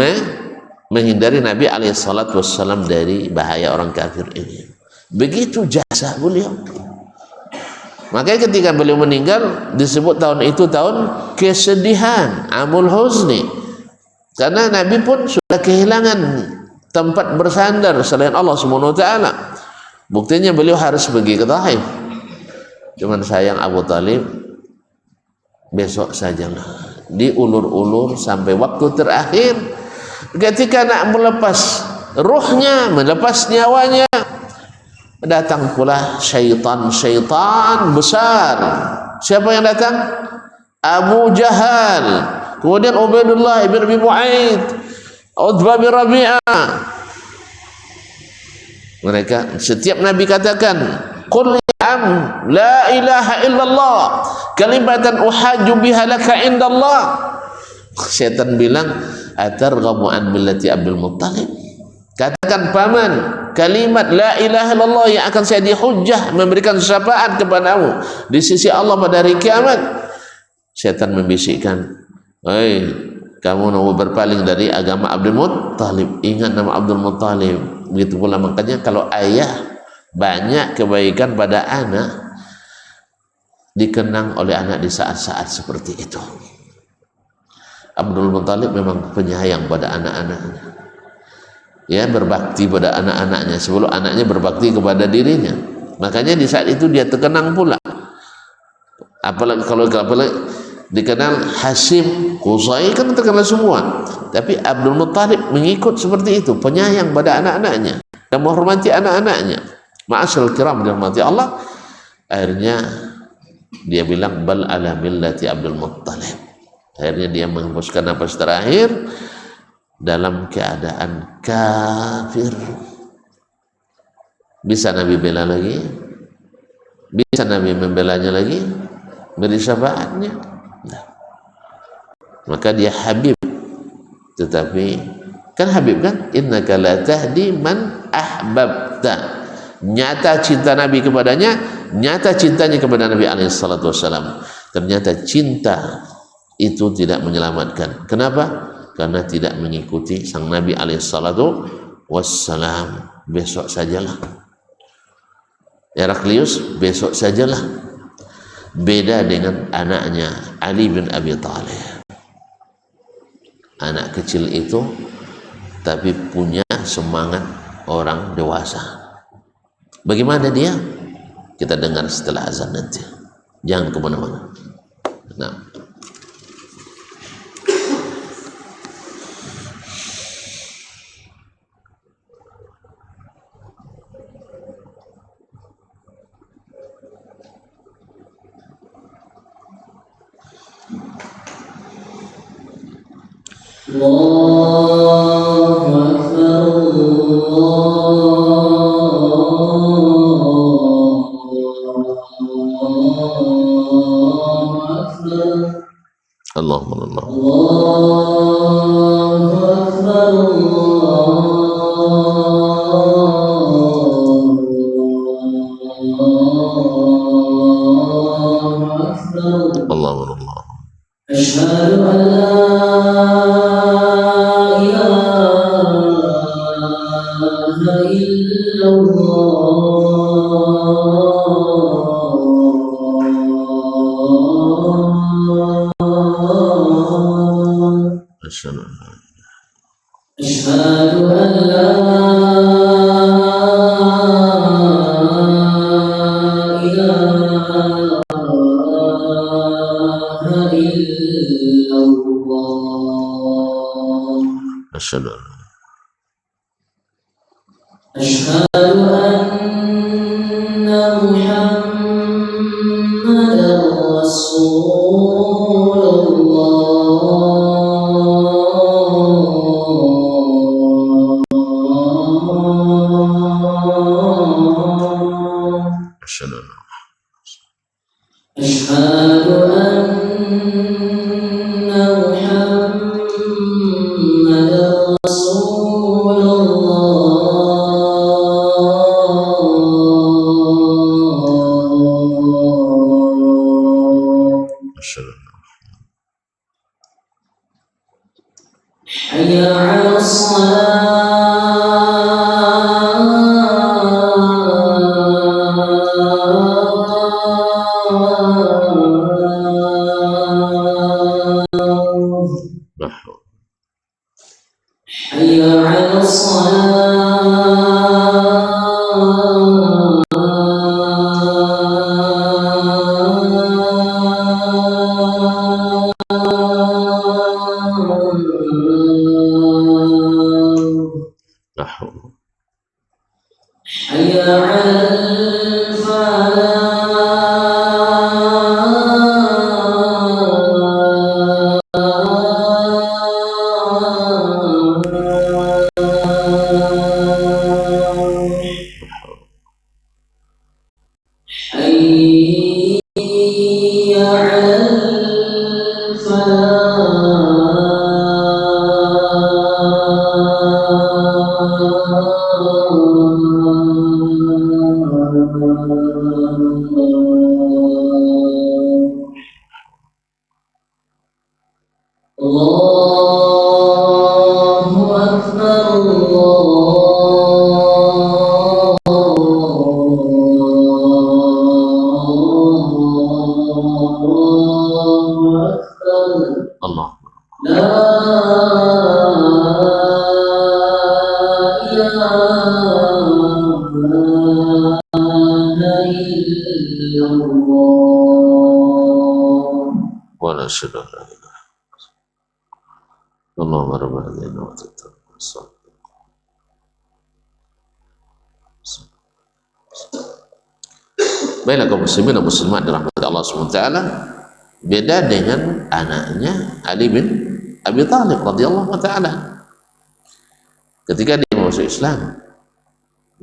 menghindari Nabi alaihissalam dari bahaya orang kafir ini. Begitu jasa beliau. Makanya ketika beliau meninggal disebut tahun itu tahun kesedihan, amul huzni, karena Nabi pun sudah kehilangan tempat bersandar selain Allah Subhanahu wa taala. Buktinya beliau harus pergi ke Taif. Cuman sayang Abu Talib, besok sajalah, diulur-ulur sampai waktu terakhir ketika nak melepas ruhnya, melepas nyawanya, datang pula syaitan besar. Siapa yang datang? Abu Jahal, kemudian Ubaidullah ibn Abi Mu'aid, Utbah bin Rabi'ah. Mereka setiap Nabi katakan, qul la ilaha illallah kalimatan uhajju biha laka indallah. Setan bilang, atarghabu an millati Abdul Muttalib. Katakan paman, kalimat la ilaha illallah yang akan saya dihujjah memberikan syafaat kepadamu di sisi Allah pada hari kiamat. Setan membisikkan, hei, kamu mau berpaling dari agama Abdul Muttalib, ingat nama Abdul Muttalib. Begitu pula makanya kalau ayah banyak kebaikan pada anak, dikenang oleh anak di saat-saat seperti itu. Abdul Muttalib memang penyayang pada anak-anaknya, ya, berbakti pada anak-anaknya sebelum anaknya berbakti kepada dirinya. Makanya di saat itu dia terkenang pula. Apalagi kalau dikenal Hashim, Qusay kan terkenal semua. Tapi Abdul Muttalib mengikut seperti itu, penyayang pada anak-anaknya dan menghormati anak-anaknya. Ma'asyiral kiram dirahmati Allah. Akhirnya Dia bilang bal ala millati Abdul Muttalib. Akhirnya dia menghembuskan napas terakhir dalam keadaan kafir. Bisa Nabi bela lagi? Bisa Nabi membelanya lagi? Beri syafaatnya? Nah. Maka dia Habib, tetapi kan Habib kan, innaka la tahdi man ahbabta. Nyata cinta Nabi kepadanya, nyata cintanya kepada Nabi alaihissalatu wassalam. Ternyata cinta itu tidak menyelamatkan. Kenapa? Karena tidak mengikuti sang Nabi alaihissalatu wassalam. Besok sajalah Heraklius, besok sajalah. Beda dengan anaknya Ali bin Abi Thalib. Anak kecil itu tapi punya semangat orang dewasa. Bagaimana dia? Kita dengar setelah azan nanti. Jangan kemana-mana. Nah. Allahumma Allahumma Asyhadu an la ilaha illallah. Asyhadu an la أشهد أن محمدا رسول الله. أشهد حي على الصلاة. حي على حي على Allahumma Baiklah kaum muslimin dan muslimat dirahmati Allah SWT, beda dengan anaknya Ali bin Abi Thalib radhiyallahu ta'ala. Ketika dia masuk Islam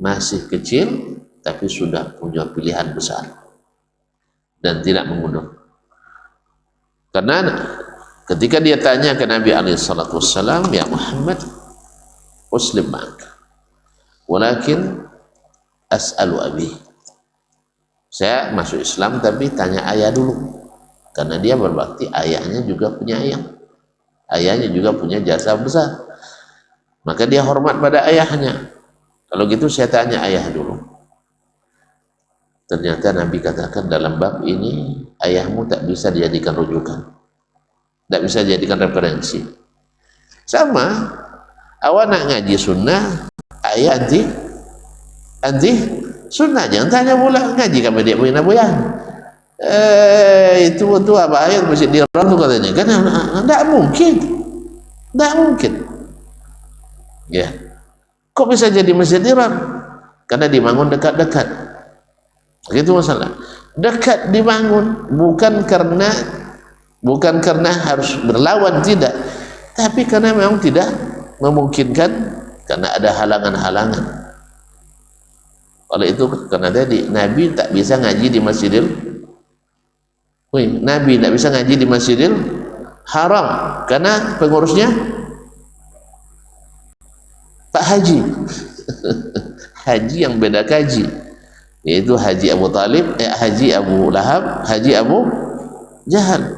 masih kecil tapi sudah punya pilihan besar dan tidak mengundur. Karena ketika dia tanya ke Nabi SAW, ya Muhammad, uslim ma'aka walakin as'alu abi, saya masuk Islam tapi tanya ayah dulu, karena dia berbakti, ayahnya juga punya ayah, ayahnya juga punya jasa besar, maka dia hormat pada ayahnya. Kalau gitu saya tanya ayah dulu. Ternyata Nabi katakan dalam bab ini ayahmu tak bisa dijadikan rujukan, tak bisa dijadikan referensi. Sama awak nak ngaji sunnah, ayah anti sunnah, jangan tanya pula ngaji kami dia punya nabuyan. Itu apa ayat masjid Diran tu katanya, kan tidak mungkin, tidak mungkin. Ya, kok bisa jadi masjid Diran? Karena dibangun dekat-dekat. Itu masalah. Dekat dibangun bukan karena harus berlawan, tidak, tapi karena memang tidak memungkinkan, karena ada halangan-halangan. Oleh itu karena tadi Nabi tak bisa ngaji di Nabi tak bisa ngaji di Masjidil Haram karena pengurusnya Pak Haji. Haji yang beda kaji, yaitu Haji Abu Talib, Haji Abu Lahab, Haji Abu Jahal.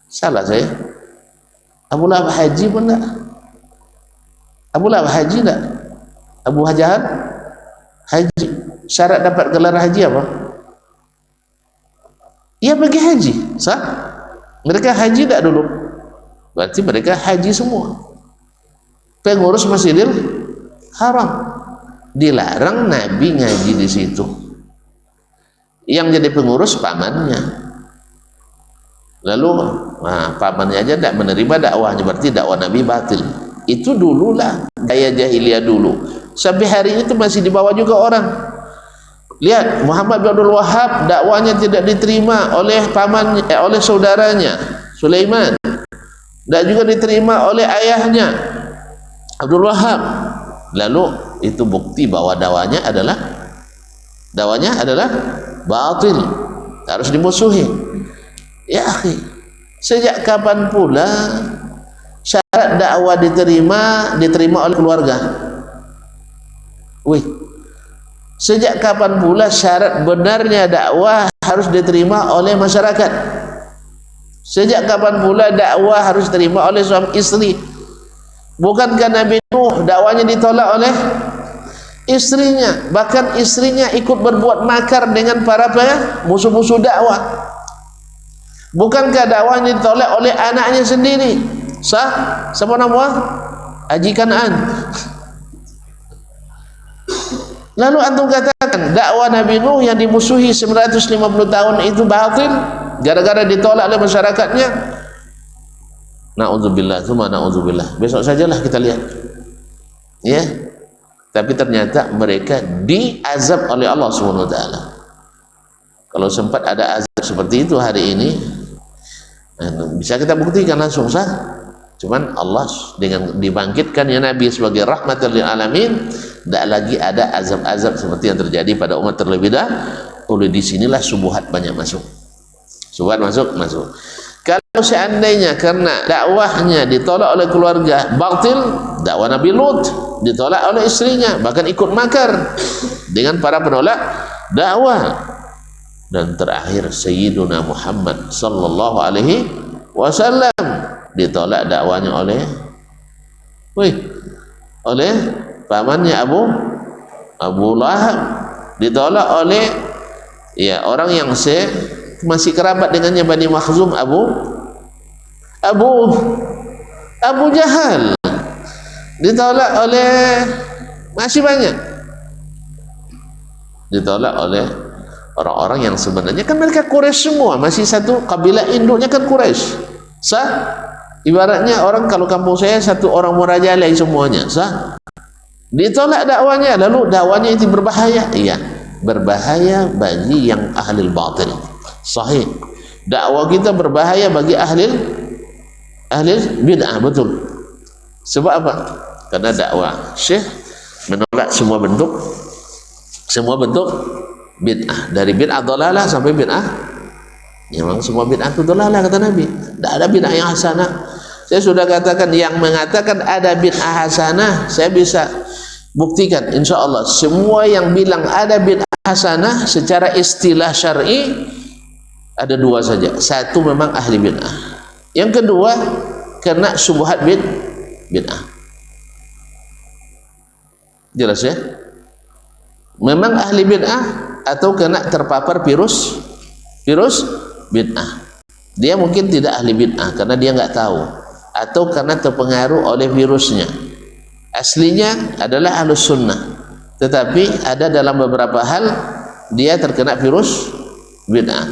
Salah saya. Abu Lahab Haji pun tak? Abu Lahab Haji tak? Abu Jahal Haji. Syarat dapat gelar haji apa? Ia pergi haji, sah? Mereka haji tak dulu? Berarti mereka haji semua. Pengurus Masjidil Haram dilarang Nabi ngaji di situ. Yang jadi pengurus pamannya. Lalu pamannya aja tidak menerima dakwahnya, berarti dakwah Nabi batil. Itu dululah gaya jahiliyah dulu. Sampai hari ini itu masih dibawa juga orang. Lihat Muhammad bin Abdul Wahab, dakwahnya tidak diterima oleh pamannya, oleh saudaranya Sulaiman, dan juga diterima oleh ayahnya Abdul Wahab. Lalu itu bukti bahwa dakwahnya adalah batil, harus dimusuhi. Ya akhi, sejak kapan pula syarat dakwah diterima oleh keluarga? Sejak kapan pula syarat benarnya dakwah harus diterima oleh masyarakat? Sejak kapan pula dakwah harus diterima oleh suami istri? Bukankah Nabi Nuh dakwahnya ditolak oleh istrinya, bahkan istrinya ikut berbuat makar dengan para musuh-musuh dakwah? Bukankah dakwahnya ditolak oleh anaknya sendiri? Sah? Siapa nama? Haji Kanaan. Lalu antum katakan dakwah Nabi Nuh yang dimusuhi 950 tahun itu batil gara-gara ditolak oleh masyarakatnya? Na'udzubillah, tsumma na'udzubillah. Besok sajalah kita lihat. Ya. Tapi ternyata mereka diazab oleh Allah Subhanahu wa taala. Kalau sempat ada azab seperti itu hari ini, bisa kita buktikan langsung sah. Cuman Allah dengan dibangkitkannya Nabi sebagai rahmatan lil alamin, tidak lagi ada azab-azab seperti yang terjadi pada umat terlebih dahulu. Disinilah subuhat banyak masuk. Subuhat masuk. Kalau seandainya karena dakwahnya ditolak oleh keluarga batil, dakwah Nabi Lut ditolak oleh istrinya, bahkan ikut makar dengan para penolak dakwah. Dan terakhir Sayyiduna Muhammad sallallahu alaihi wasallam ditolak dakwanya oleh pamannya Abu Lahab, ditolak oleh orang yang masih kerabat dengannya Bani Makhzum, Abu Jahal, ditolak oleh masih banyak, ditolak oleh orang-orang yang sebenarnya kan mereka Quraisy semua, masih satu kabilah induknya kan Quraisy. Sah? Ibaratnya orang kalau kampung saya satu orang Murajalai semuanya, sah? Ditolak dakwanya, lalu dakwanya itu berbahaya. Iya, berbahaya bagi yang ahli batil. Sahih, dakwah kita berbahaya bagi ahli bid'ah, betul. Sebab apa? Karena dakwah Syekh menolak semua bentuk bid'ah, dari bid'ah dhalalah sampai bid'ah, memang semua bid'ah itu dhalalah kata Nabi. Tidak ada bid'ah yang hasanah. Saya sudah katakan, yang mengatakan ada bid'ah hasanah saya bisa buktikan insyaallah. Semua yang bilang ada bid'ah hasanah secara istilah syar'i ada dua saja. Satu memang ahli bid'ah, yang kedua kena syubhat bid'ah. Jelas ya? Memang ahli bid'ah atau kena terpapar virus bid'ah. Dia mungkin tidak ahli bid'ah karena dia nggak tahu, atau karena terpengaruh oleh virusnya. Aslinya adalah ahlus sunnah, tetapi ada dalam beberapa hal dia terkena virus bid'ah.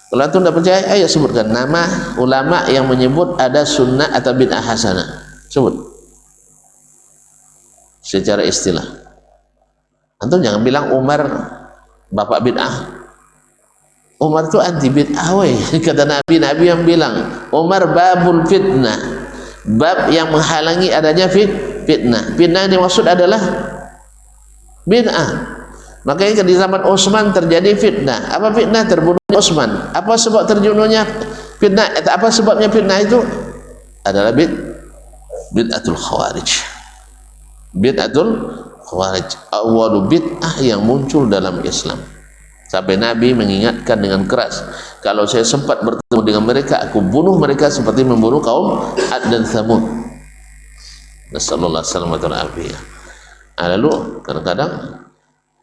Kalau antum tidak percaya, ayo sebutkan nama ulama yang menyebut ada sunnah atau bid'ah hasanah. Sebut secara istilah. Antum jangan bilang Umar bapak bid'ah. Umar itu anti bid'ah, kata Nabi yang bilang Umar babul fitnah, bab yang menghalangi adanya fitnah. Fitnah yang dimaksud adalah bid'ah. Makanya di zaman Utsman terjadi fitnah. Apa fitnah? Terbunuhnya Utsman. Apa sebab terbunuhnya fitnah? Apa sebabnya fitnah itu? Adalah bid'atul khawarij. Bid'atul khawarij, awalu bid'ah yang muncul dalam Islam. Sampai Nabi mengingatkan dengan keras, kalau saya sempat bertemu dengan mereka, aku bunuh mereka seperti membunuh kaum Ad dan Thamud. Nasallallahu alaihi wasallam. Lalu kadang-kadang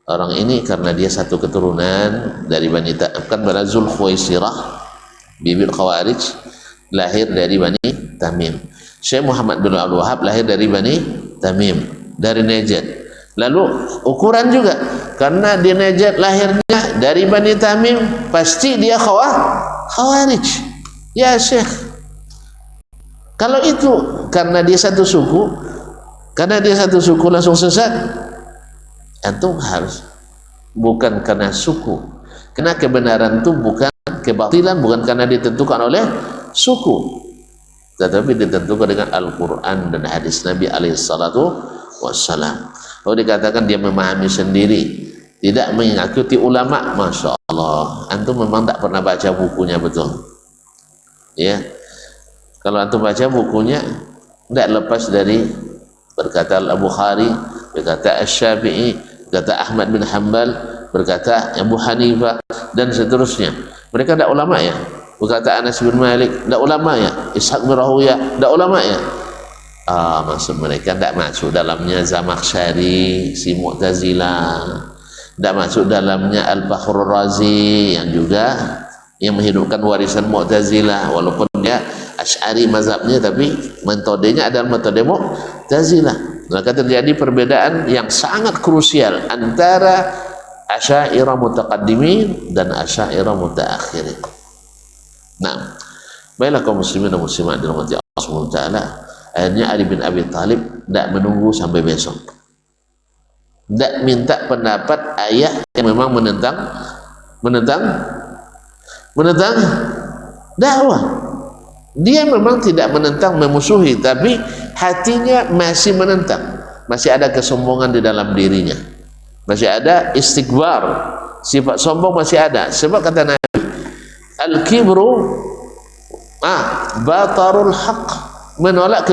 orang ini karena dia satu keturunan dari Bani kan Zul Khuwaisirah, bibit Khawarij, lahir dari Bani Tamim. Syekh Muhammad bin Abdul Wahab lahir dari Bani Tamim, dari Najd. Lalu ukuran juga, karena di Najd lahirnya dari Bani Tamim, pasti dia Khawarij. Ya Syekh, kalau itu karena dia satu suku, langsung sesat, antum harus bukan karena suku, karena kebenaran itu bukan kebatilan, bukan karena ditentukan oleh suku, tetapi ditentukan dengan Al-Quran dan hadis Nabi alaihi salatu wassalam. Kalau dikatakan dia memahami sendiri, tidak mengikuti ulama, masya Allah, antum memang tak pernah baca bukunya, betul ya. Kalau antum baca bukunya, tidak lepas dari berkata Al-Bukhari, berkata Asy-Syafi'i, berkata Ahmad bin Hanbal, berkata Abu Hanifah, dan seterusnya. Mereka tidak ulama ya. Berkata Anas bin Malik, tidak ulama ya. Ishaq bin Rahuyah, tidak ulama ya. Maksud mereka tidak masuk dalamnya Zamakhsyari, si Mu'tazilah, tidak masuk dalamnya Al-Fakhrur Razi yang juga yang menghidupkan warisan Mu'tazilah, walaupun dia Asy'ari mazhabnya, tapi metodenya adalah metode Mu'tazilah. Maka terjadi perbedaan yang sangat krusial antara Asy'ariyah mutaqaddimin dan Asy'ariyah mutaakhirin. Nah, baiklah kaum muslimin dan muslimat dirahmati Allah Subhanahu wa taala. Akhirnya Ali bin Abi Thalib tidak menunggu sampai besok, tidak minta pendapat ayah yang memang menentang dakwah. Dia memang tidak menentang, memusuhi, tapi hatinya masih menentang, masih ada kesombongan di dalam dirinya, masih ada istikbar, sifat sombong masih ada. Sebab kata Nabi, al-kibru batarul haq, menolak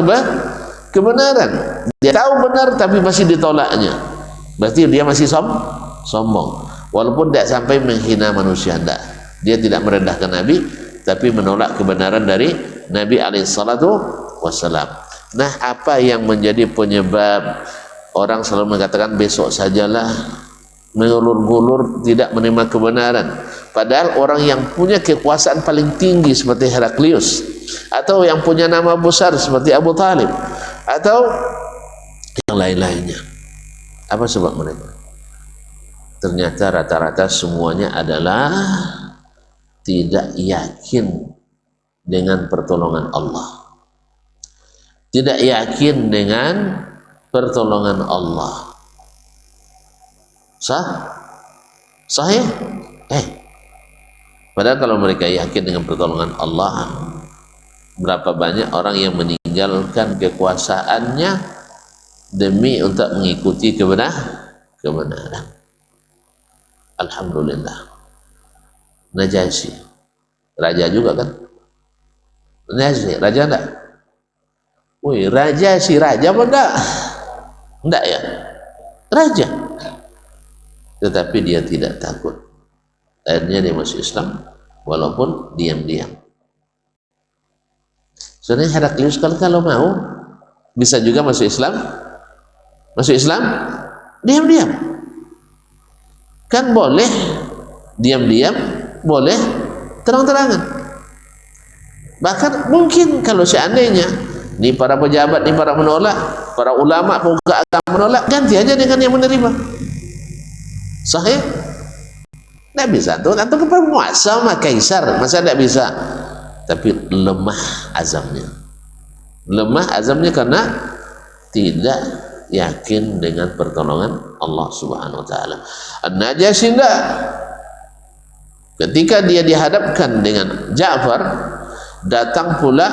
kebenaran. Dia tahu benar tapi masih ditolaknya, berarti dia masih sombong. Walaupun tidak sampai menghina manusia, tidak. Dia tidak merendahkan Nabi, tapi menolak kebenaran dari Nabi alaihissalatu wassalam. Nah, apa yang menjadi penyebab orang selalu mengatakan besok sajalah, mengulur-ngulur, tidak menerima kebenaran? Padahal orang yang punya kekuasaan paling tinggi seperti Heraklius, atau yang punya nama besar seperti Abu Talib, atau yang lain-lainnya, apa sebab mereka? Ternyata rata-rata semuanya adalah tidak yakin dengan pertolongan Allah, tidak yakin dengan pertolongan Allah. Sah? Sahih? Padahal kalau mereka yakin dengan pertolongan Allah, berapa banyak orang yang meninggalkan kekuasaannya demi untuk mengikuti kebenaran. Alhamdulillah. Najasyi, raja juga kan? Najasyi, raja enggak? Wih, raja si raja apa enggak? Enggak ya? Raja. Tetapi dia tidak takut. Akhirnya dia masuk Islam walaupun diam-diam. Sebenarnya Heraklius kalau mau bisa juga masuk Islam. Masuk Islam diam-diam. Kan boleh diam-diam, boleh terang-terangan. Bahkan mungkin kalau seandainya ini para pejabat, ini para menolak, para ulama, pemuka agama menolak, ganti aja dengan yang menerima. Sahih? Tidak bisa. Atau ke penguasa sama kaisar, masa tidak bisa? Tapi lemah azamnya. Lemah azamnya karena tidak yakin dengan pertolongan Allah Subhanahu wa taala. An-Najasyi tidak. Ketika dia dihadapkan dengan Ja'far, datang pula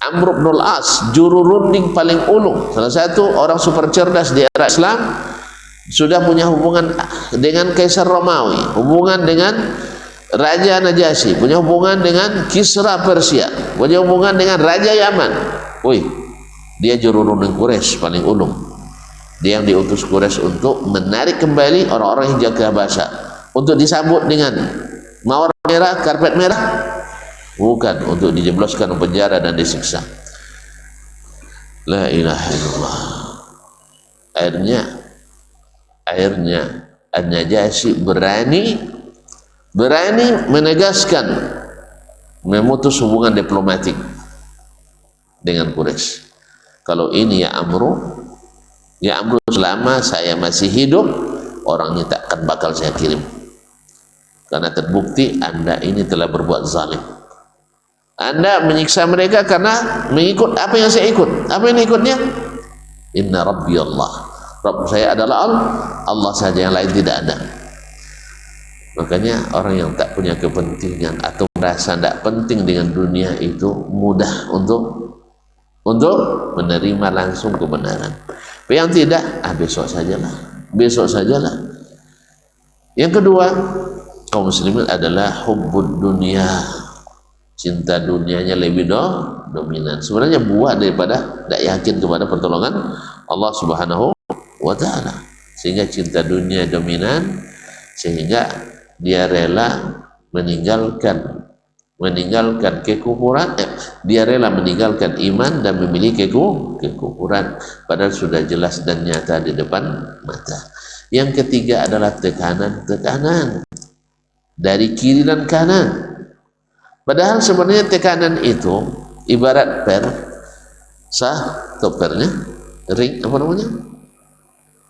Amr bin al-As, juru runding paling ulung, salah satu orang super cerdas di era Islam, sudah punya hubungan dengan Kaisar Romawi, hubungan dengan Raja Najasyi, punya hubungan dengan Kisra Persia, punya hubungan dengan Raja Yaman. Wih, dia juru runding Quraisy paling ulung. Dia yang diutus Quraisy untuk menarik kembali orang-orang yang jaga bahasa, untuk disambut dengan mawar merah, karpet merah, bukan untuk dijebloskan ke penjara dan disiksa. La ilaha illallah. Akhirnya An-Najasyi berani menegaskan, memutus hubungan diplomatik dengan Quraisy. Kalau ini ya Amru selama saya masih hidup, orangnya tak akan bakal saya kirim, karena terbukti Anda ini telah berbuat zalim. Anda menyiksa mereka karena mengikut apa yang saya ikut. Apa yang ikutnya? Inna Rabbi Allah. Rabb saya adalah Allah saja, yang lain tidak ada. Makanya orang yang tak punya kepentingan atau merasa tidak penting dengan dunia itu mudah untuk menerima langsung kebenaran. Tapi yang tidak, besok sajalah. Yang kedua, kaum muslimin adalah hubbud dunia. Cinta dunianya lebih dominan. Sebenarnya buah daripada tidak yakin kepada pertolongan Allah Subhanahu wa taala. Sehingga cinta dunia dominan, sehingga dia rela meninggalkan kekufuran, dia rela meninggalkan iman dan memilih kekufuran, padahal sudah jelas dan nyata di depan mata. Yang ketiga adalah tekanan dari kiri dan kanan. Padahal sebenarnya tekanan itu ibarat per, pernya ring, apa namanya?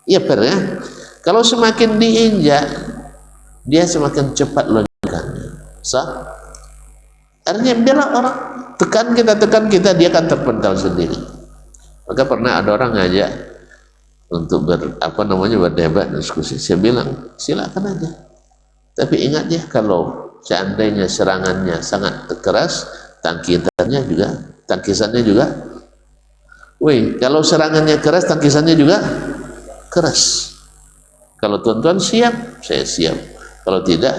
Iya, pernya. Kalau semakin diinjak, dia semakin cepat lonjakannya. Artinya biarlah orang tekan kita, dia akan terpental sendiri. Maka pernah ada orang ngajak untuk berdebat, diskusi. Saya bilang silakan aja. Tapi ingat ya, kalau seandainya serangannya sangat keras, tangkisannya juga. Kalau serangannya keras, tangkisannya juga keras. Kalau tuan-tuan siap, saya siap. Kalau tidak,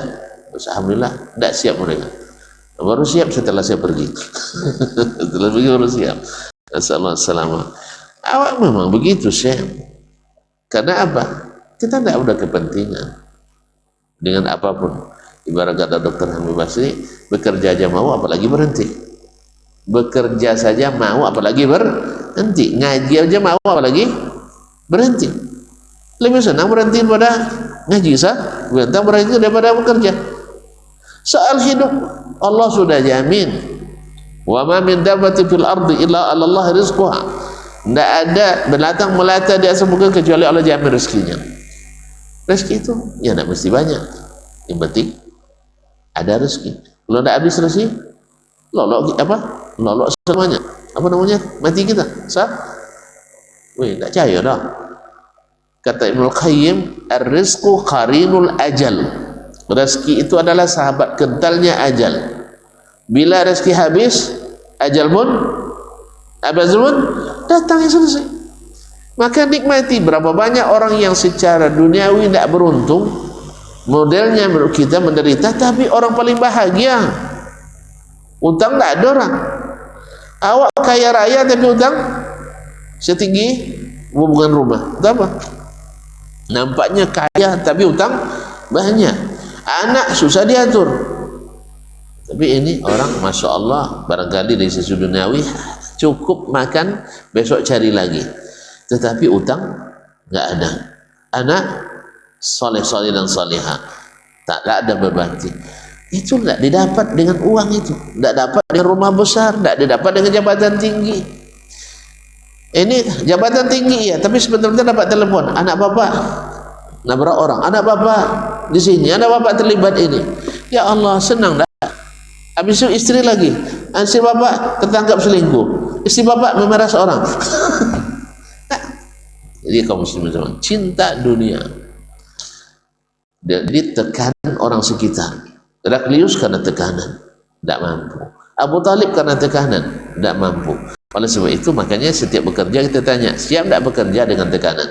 alhamdulillah, tidak siap mereka. Baru siap setelah saya pergi. Setelah pergi baru siap. Assalamualaikum. Awak memang begitu, Syekh. Karena apa? Kita tidak ada kepentingan dengan apapun. Ibarat kata Dr. Hamid Basri, bekerja aja mau, apalagi berhenti. Bekerja saja mau, apalagi berhenti. Ngaji aja mau, apalagi berhenti. Lebih senang berhenti daripada ngaji, berhenti daripada bekerja. Soal hidup, Allah sudah jamin. Wa ma min dabbatin fil ardi illa 'ala Allah rizquha. Tidak ada binatang melata di atas muka kecuali Allah jamin rezekinya. Rezeki itu ya tidak mesti banyak. Yang penting ada rezeki. Kalau tidak habis rezeki, lolok semuanya. Apa namanya? Mati kita. Tidak cair dah. Kata Ibnu Qayyim, ar-rizqu qarinul ajal. Rezeki itu adalah sahabat kentalnya ajal. Bila rezeki habis, ajal pun datang, yang selesai. Maka nikmati. Berapa banyak orang yang secara duniawi tidak beruntung, modelnya kita menderita, tapi orang paling bahagia. Utang tidak ada orang. Awak kaya raya tapi utang setinggi hubungan rumah. Itu apa? Nampaknya kaya tapi utang banyak. Anak susah diatur. Tapi ini orang Masya Allah, barangkali dari sisi duniawi cukup makan, besok cari lagi. Tetapi utang nggak ada. Anak soleh-soleh dan salihah, tak ada beban. Itu tidak didapat dengan uang itu, tidak dapat dengan rumah besar, tidak didapat dengan jabatan tinggi. Ini jabatan tinggi ya, tapi sebentar dapat telepon, anak bapak nabrak orang, anak bapak di sini, anak bapak terlibat ini. Ya Allah, senang dah. Habis itu istri lagi, istri bapak tertangkap selingkuh, istri bapak memeras orang. Jadi kaum muslimin cinta dunia. Jadi tekanan orang sekitar. Heraklius karena tekanan, tidak mampu. Abu Talib karena tekanan, tidak mampu. Oleh sebab itu makanya setiap bekerja kita tanya, siap tidak bekerja dengan tekanan?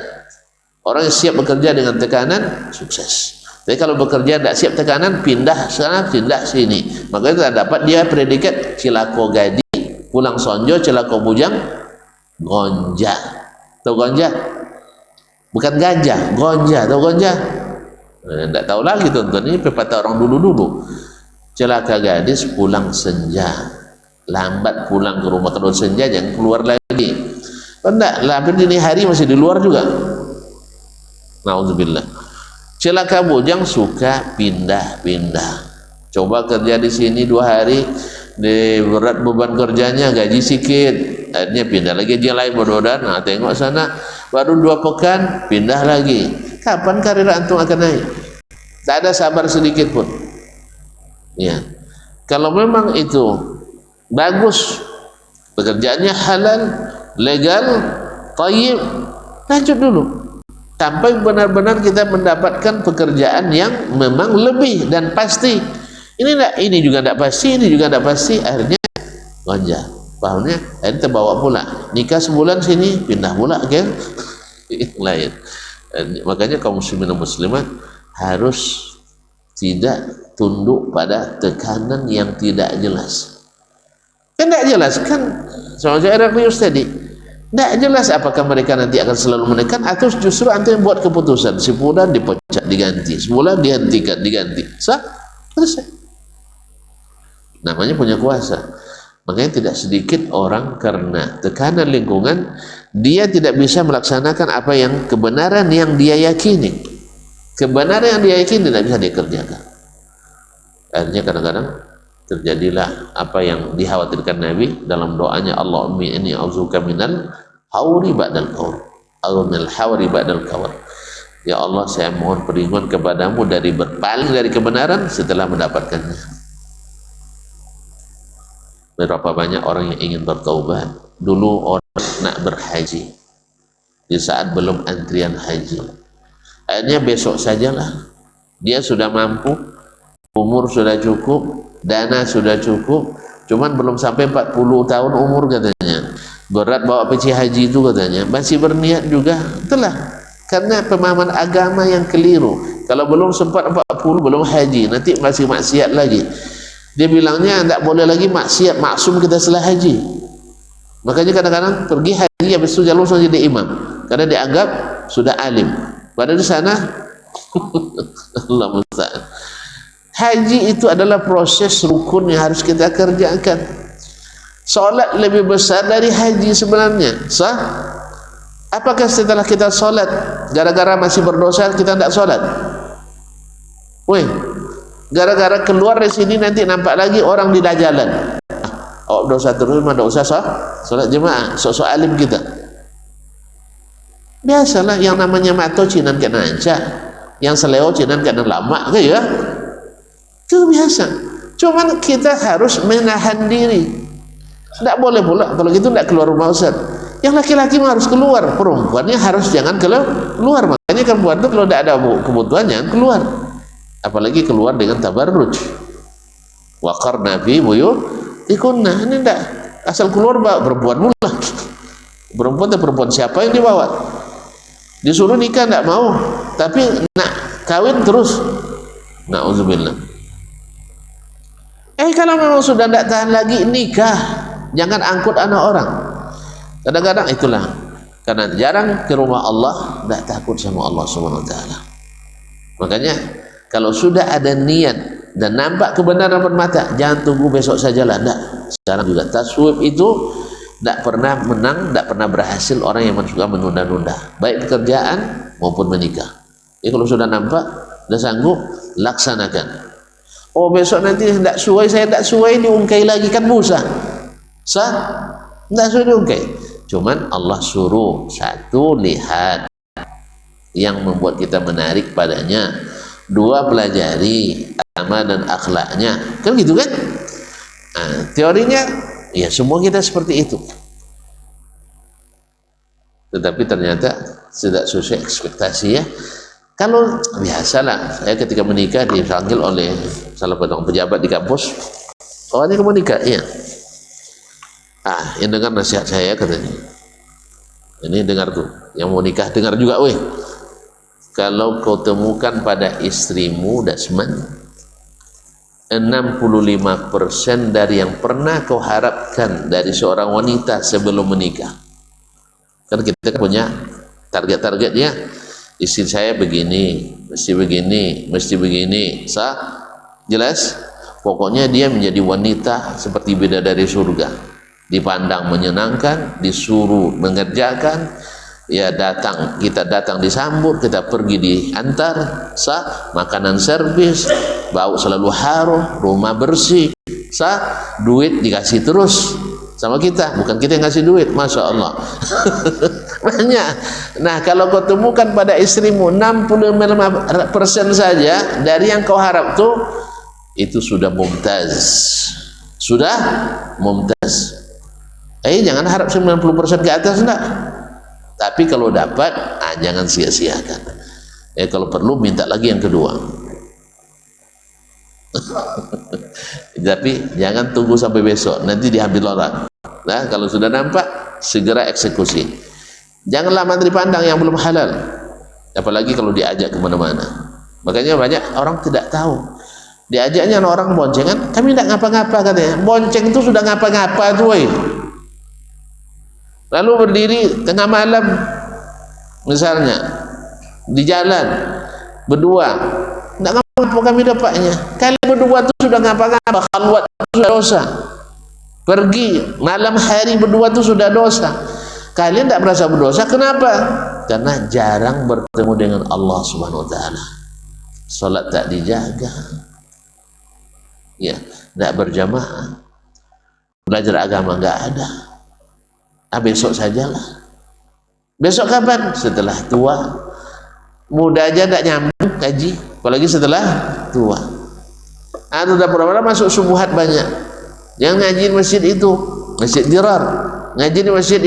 Orang yang siap bekerja dengan tekanan sukses. Tapi kalau bekerja tidak siap tekanan, pindah sana, pindah sini. Makanya kita dapat dia predikat cilako gadi, pulang sonjo, cilako bujang, gonja. Tahu gonja? Bukan ganja, gonja. Tahu gonja? Tidak tahu lagi tuan-tuan, ini pepatah orang dulu-dulu. Celaka gadis pulang senja, lambat pulang ke rumah. Kalau senja jangan keluar lagi. Tidak, hampir dini hari masih di luar juga. Na'udzubillah. Celaka bujang suka pindah-pindah. Coba kerja di sini 2 hari, berat beban kerjanya, gaji sedikit, akhirnya pindah lagi dia lain, mudah-mudahan. Nah, tengok sana, baru 2 pekan pindah lagi. Kapan karir antum akan naik? Tak ada sabar sedikit pun. Ya, kalau memang itu bagus, pekerjaannya halal, legal, thayyib, lanjut dulu. Sampai benar-benar kita mendapatkan pekerjaan yang memang lebih dan pasti. Ini juga tidak pasti, ini juga tidak pasti. Akhirnya gonjang, pahamnya? Akhirnya terbawa pula. Nikah sebulan sini, pindah pula kan? Lain. Makanya kaum muslimin dan muslimat harus tidak tunduk pada tekanan yang tidak jelas. Kan tidak jelas kan, sama saya Heraklius tadi, tidak jelas apakah mereka nanti akan selalu menekan atau justru antum yang buat keputusan. Sebulan dipecat diganti, sebulan dihentikan diganti, selesai. Namanya punya kuasa. Makanya tidak sedikit orang karena tekanan lingkungan dia tidak bisa melaksanakan apa yang kebenaran yang dia yakini. Kebenaran yang dia yakini tidak bisa dia kerjakan. Akhirnya kadang-kadang terjadilah apa yang dikhawatirkan Nabi dalam doanya, Allahumma inni a'udzuka minal hauri ba'dal qaur aw minal hauri ba'dal qaur. Ya Allah, saya mohon perlindungan kepadamu dari berpaling dari kebenaran setelah mendapatkannya. Berapa banyak orang yang ingin bertaubat. Dulu orang nak berhaji di saat belum antrian haji, akhirnya besok sajalah. Dia sudah mampu, umur sudah cukup, dana sudah cukup, cuman belum sampai 40 tahun umur katanya. Berat bawa peci haji itu katanya. Masih berniat juga, itulah karena pemahaman agama yang keliru. Kalau belum sempat 40 belum haji, nanti masih maksiat lagi. Dia bilangnya tidak boleh lagi maksiat, maksum kita setelah haji. Makanya kadang-kadang pergi haji habis itu jalan langsung jadi imam karena dianggap sudah alim. Padahal di sana Allah musta'an. Haji itu adalah proses rukun yang harus kita kerjakan. Solat lebih besar dari haji sebenarnya. Sah? Apakah setelah kita solat gara-gara masih berdosa kita tidak solat? Weh, gara-gara keluar dari sini nanti nampak lagi orang di jalan. Oh, dosa terus mah tidak usah solat jemaah, sok-sok alim kita. Biasalah yang namanya mato cinan kena anca, yang seleo cinan kena lama ke ya. Itu biasa. Cuman kita harus menahan diri. Tidak boleh pula kalau gitu tidak keluar rumah Ustaz. Yang laki-laki harus keluar, perempuannya harus jangan keluar. Makanya Makanya perempuan itu kalau tidak ada kebutuhan jangan keluar, apalagi keluar dengan tabarruj. Waqarna fi buyutikunna, ini tidak asal keluar perempuan mula. Perempuan siapa yang dibawa? Disuruh nikah tidak mau, tapi nak kawin terus. Na'udzubillah. Kalau memang sudah tidak tahan lagi, nikah, jangan angkut anak orang. Kadang-kadang itulah, karena jarang ke rumah Allah, tidak takut sama Allah Subhanahu wa taala. Makanya kalau sudah ada niat dan nampak kebenaran depan mata, jangan tunggu besok sajalah. Tidak. Sekarang juga taswib itu tidak pernah menang, tidak pernah berhasil orang yang suka menunda-nunda, baik pekerjaan maupun menikah. Jadi kalau sudah nampak, sudah sanggup, laksanakan. Oh besok nanti tidak suai, saya tidak suai, diungkai lagi, kan busa. Sah? Tidak suai diungkai. Cuman Allah suruh satu, lihat yang membuat kita menarik padanya. Dua, pelajari agama dan akhlaknya. Kan gitu kan? Nah, teorinya ya semua kita seperti itu. Tetapi ternyata tidak sesuai ekspektasi ya. Kalau biasalah, saya ketika menikah dipanggil oleh salah satu pejabat di kampus, oh ini kamu nikah? Iya. Yang dengar nasihat saya katanya, ini dengar tuh, yang mau nikah dengar juga, weh. Kalau kau temukan pada istrimu, Dasman, 65% dari yang pernah kau harapkan dari seorang wanita sebelum menikah. Kan kita punya target-targetnya. Istri saya begini, mesti begini, sah? Jelas? Pokoknya dia menjadi wanita seperti bidadari surga, dipandang menyenangkan, disuruh mengerjakan, ya kita datang disambut, kita pergi diantar, sah? Makanan servis, bau selalu harum, rumah bersih, sah? Duit dikasih terus sama kita, bukan kita yang ngasih duit, Masya Allah. Banyak. Nah kalau kau temukan pada istrimu 65% saja dari yang kau harap tuh, itu sudah mumtaz, sudah mumtaz. Jangan harap 90% ke atas, enggak. Tapi kalau dapat, jangan sia-siakan. Kalau perlu minta lagi yang kedua. Tapi jangan tunggu sampai besok, nanti diambil orang. Nah kalau sudah nampak, segera eksekusi. Janganlah mantri pandang yang belum halal, apalagi kalau diajak kemana-mana. Makanya banyak orang tidak tahu, diajaknya orang boncengan, kami tidak ngapa-ngapa katanya. Bonceng itu sudah ngapa-ngapa tuh, lalu berdiri tengah malam misalnya di jalan berdua, tidak ngapa-ngapa kami dapatnya. Kalian berdua itu sudah ngapa-ngapa, khalwat itu sudah dosa, pergi malam hari berdua itu sudah dosa. Kalian tidak merasa berdosa, kenapa? Karena jarang bertemu dengan Allah Subhanahu wa taala. Salat tak dijaga, ya, tidak berjamaah, belajar agama enggak ada. Besok sajalah. Besok kapan? Setelah tua. Muda aja tidak nyambung kaji, apalagi setelah tua. Sudah berapa masuk subuhat banyak. Yang ngaji di masjid itu masjid dirar, ngaji di masjid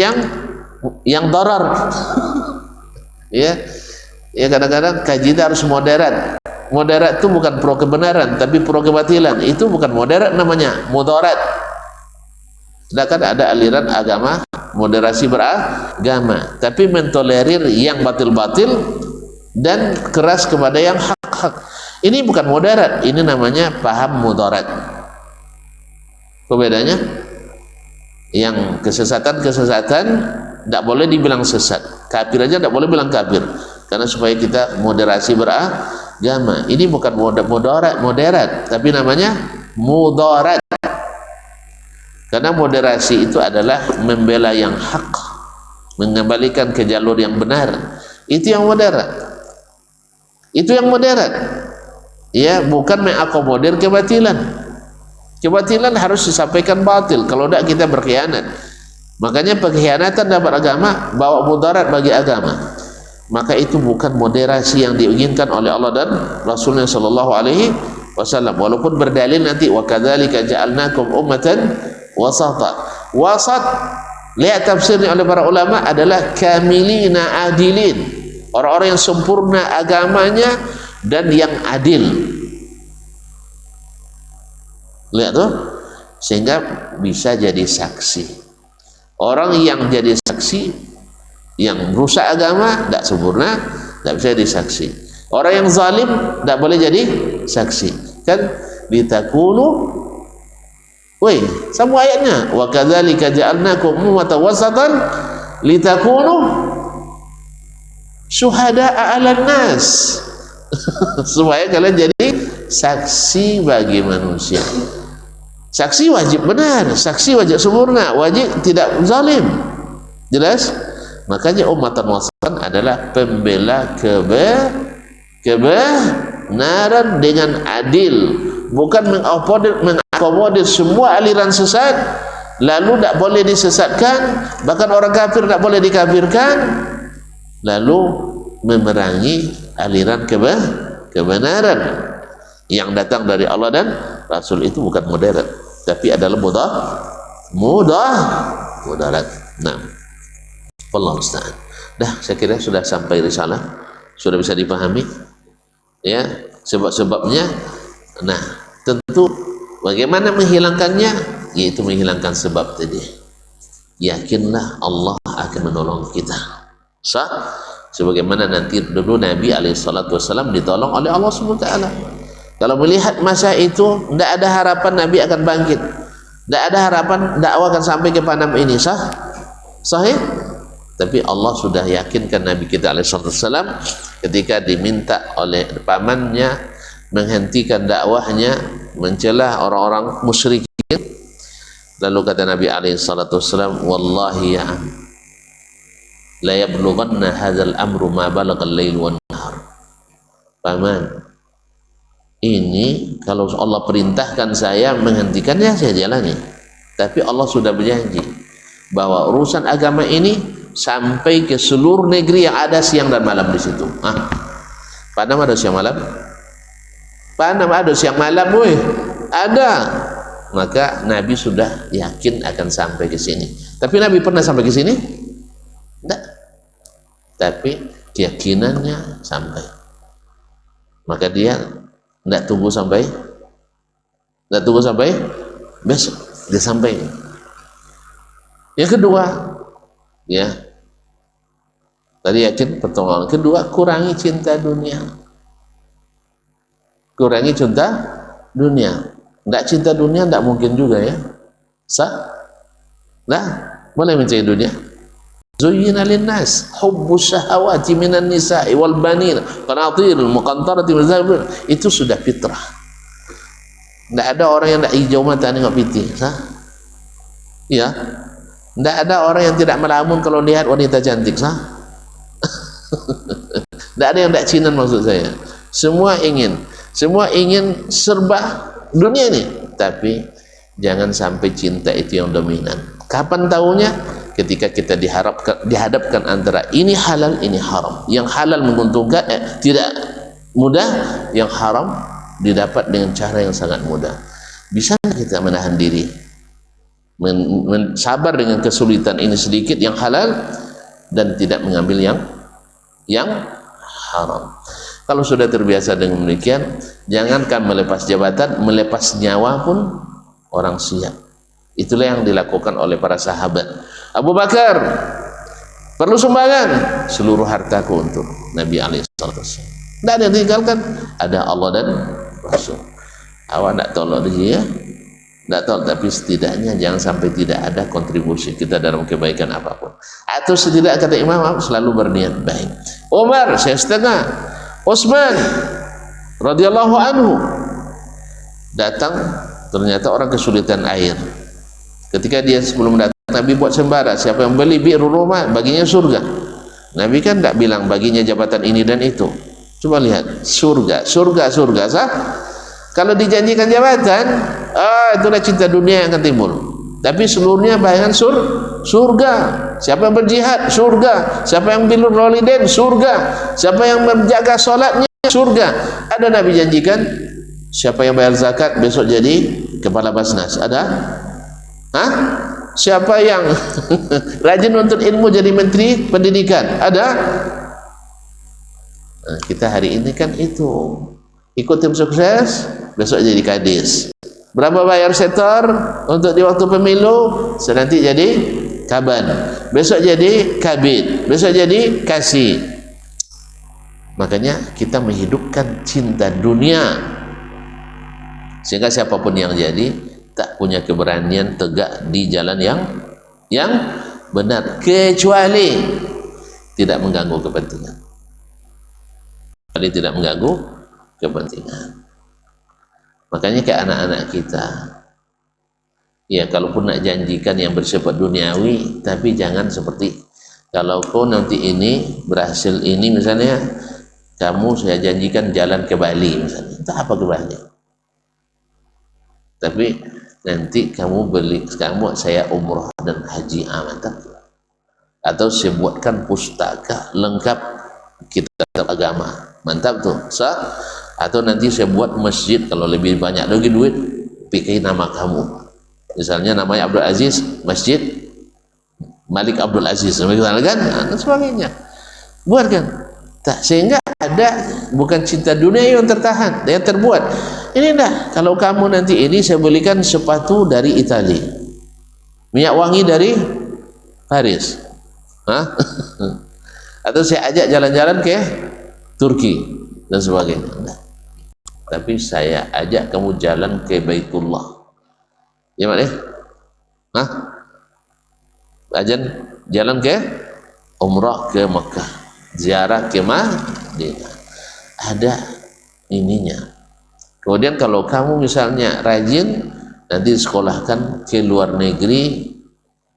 yang darar. Ya kadang-kadang kaji itu harus moderat. Moderat itu bukan pro kebenaran, tapi pro kebatilan. Itu bukan moderat, namanya mudarat. Sedangkan ada aliran agama moderasi beragama, tapi mentolerir yang batil-batil dan keras kepada yang hak-hak. Ini bukan moderat, ini namanya paham mudarat. Bedanya, yang kesesatan tidak boleh dibilang sesat, kafir aja tidak boleh bilang kafir, karena supaya kita moderasi beragama. Ini bukan moderat, tapi namanya mudarat. Karena moderasi itu adalah membela yang hak, mengembalikan ke jalur yang benar. Itu yang moderat. Itu yang moderat. Ya, bukan mengakomodir kebatilan. Kebatilan harus disampaikan batil, kalau tidak kita berkhianat. Makanya pengkhianatan dalam agama bawa mudarat bagi agama. Maka itu bukan moderasi yang diinginkan oleh Allah dan Rasulnya sallallahu alaihi wasallam. Walaupun berdalil nanti wa kadzalika ja'alnakum ummatan wasata. Wasat, lihat tafsirnya oleh para ulama, adalah kamilina adilin, orang-orang yang sempurna agamanya dan yang adil. Lihat tuh, sehingga bisa jadi saksi. Orang yang jadi saksi, yang rusak agama, tidak sempurna, tidak bisa jadi saksi. Orang yang zalim tidak boleh jadi saksi. Kan litakunu, woi, sama ayatnya, wa kadzalika ja'alnakum ummatan wasatan litakunu syuhada'a 'alan nas. Supaya kalian jadi saksi bagi manusia. Saksi wajib benar, saksi wajib sempurna, wajib tidak zalim. Jelas? Makanya ummatan wasatan adalah pembela kebenaran dengan adil, bukan mengakomodir semua aliran sesat, lalu tidak boleh disesatkan, bahkan orang kafir tidak boleh dikafirkan, lalu memerangi aliran kebenaran yang datang dari Allah dan Rasul. Itu bukan modern, tapi adalah mudarat. Nah, wallahu musta'an. Dah, saya kira sudah sampai risalah, sudah bisa dipahami ya sebab-sebabnya. Nah, tentu bagaimana menghilangkannya, yaitu menghilangkan sebab tadi. Yakinlah Allah akan menolong kita. Sah? Sebagaimana nanti dulu Nabi SAW ditolong oleh Allah SWT. Kalau melihat masa itu tidak ada harapan Nabi akan bangkit, tidak ada harapan dakwah akan sampai ke Panam ini. Sah? Sahih? Tapi Allah sudah yakinkan Nabi kita alaihissalam ketika diminta oleh pamannya menghentikan dakwahnya, mencelah orang-orang musyrikin. Lalu kata Nabi alaihissalam, wallahi ya la yablughanna hadzal amru ma balagha al-lail wan nahar. Paman, ini kalau Allah perintahkan saya menghentikannya, saya jalani. Tapi Allah sudah berjanji bahwa urusan agama ini sampai ke seluruh negeri yang ada siang dan malam di situ. Padahal ada siang malam? Panam ada siang malam, woi. Ada. Maka Nabi sudah yakin akan sampai ke sini. Tapi Nabi pernah sampai ke sini? Tidak. Tapi keyakinannya sampai. Maka dia tidak tunggu sampai besok, dia sampai. Yang kedua, ya, tadi yakin pertolongan. Kedua, kurangi cinta dunia. Kurangi cinta dunia. Tidak cinta dunia tidak mungkin juga ya. Sah? Nah, boleh mencari dunia. Zuyyina linnas hubbus syahawati minan nisa'i wal banin qanatirul muqantarati min dzahab. Itu sudah fitrah. Tidak ada orang yang tidak hijau mata tengok piti. Sah? Ya. Tidak ada orang yang tidak melamun kalau lihat wanita cantik. Sah? Tidak ada yang tidak cinan maksud saya. Semua ingin serba dunia ini, tapi jangan sampai cinta itu yang dominan. Kapan tahunya? Ketika kita dihadapkan antara ini halal, ini haram. Yang halal menguntungkan, tidak mudah. Yang haram didapat dengan cara yang sangat mudah. Bisa kita menahan diri, sabar dengan kesulitan ini sedikit yang halal, dan tidak mengambil yang haram. Kalau sudah terbiasa dengan demikian, jangankan melepas jabatan, melepas nyawa pun orang siap. Itulah yang dilakukan oleh para sahabat. Abu Bakar perlu sumbangan seluruh hartaku untuk Nabi alaihissalam. Tidak ada yang ditinggalkan, ada Allah dan Rasul. Awak tidak tolong dia, tidak tahu, tapi setidaknya jangan sampai tidak ada kontribusi kita dalam kebaikan apapun. Atau setidaknya kata Imam selalu berniat baik. Umar 1,5, Utsman radhiyallahu anhu datang, ternyata orang kesulitan air. Ketika dia sebelum datang, Nabi buat sembara, siapa yang beli bi'rul rumah baginya surga. Nabi kan tidak bilang baginya jabatan ini dan itu. Coba lihat, surga sah? Kalau dijanjikan jabatan, itulah cinta dunia yang akan timbul. Tapi seluruhnya bayangan surga. Siapa yang berjihad, surga. Siapa yang bilur walidain, surga. Siapa yang menjaga sholatnya, surga. Ada Nabi janjikan, siapa yang bayar zakat besok jadi kepala Basnas. Ada? Hah? Siapa yang rajin nuntut ilmu jadi menteri pendidikan? Ada? Nah, kita hari ini kan itu ikut tim sukses, besok jadi kadis. Berapa bayar setor untuk di waktu pemilu? Nanti jadi kaban, besok jadi kabid, besok jadi kasih. Makanya kita menghidupkan cinta dunia, sehingga siapapun yang jadi tak punya keberanian tegak di jalan yang benar, kecuali tidak mengganggu kepentingan. Kecuali tidak mengganggu kepentingan. Makanya ke anak-anak kita, ya kalaupun nak janjikan yang bersifat duniawi, tapi jangan seperti kalau kau nanti ini berhasil ini misalnya, kamu saya janjikan jalan ke Bali misalnya, entah apa ke Bali, tapi nanti kamu saya umroh dan haji, mantap. Atau saya buatkan pustaka lengkap kitab agama, mantap tuh. Atau nanti saya buat masjid, kalau lebih banyak lagi duit, pilih nama kamu, misalnya namanya Abdul Aziz, Masjid Malik Abdul Aziz misalnya kan, dan sebagainya, buatkan. Tak, sehingga ada bukan cinta dunia yang tertahan, yang terbuat. Ini dah, kalau kamu nanti ini saya belikan sepatu dari Italia, minyak wangi dari Paris, atau saya ajak jalan-jalan ke Turki dan sebagainya. Nah, tapi saya ajak kamu jalan ke Baitullah, ya mak jalan ke umrah ke Makkah, ziarah ke Madinah, ada ininya. Kemudian kalau kamu misalnya rajin, nanti sekolahkan ke luar negeri,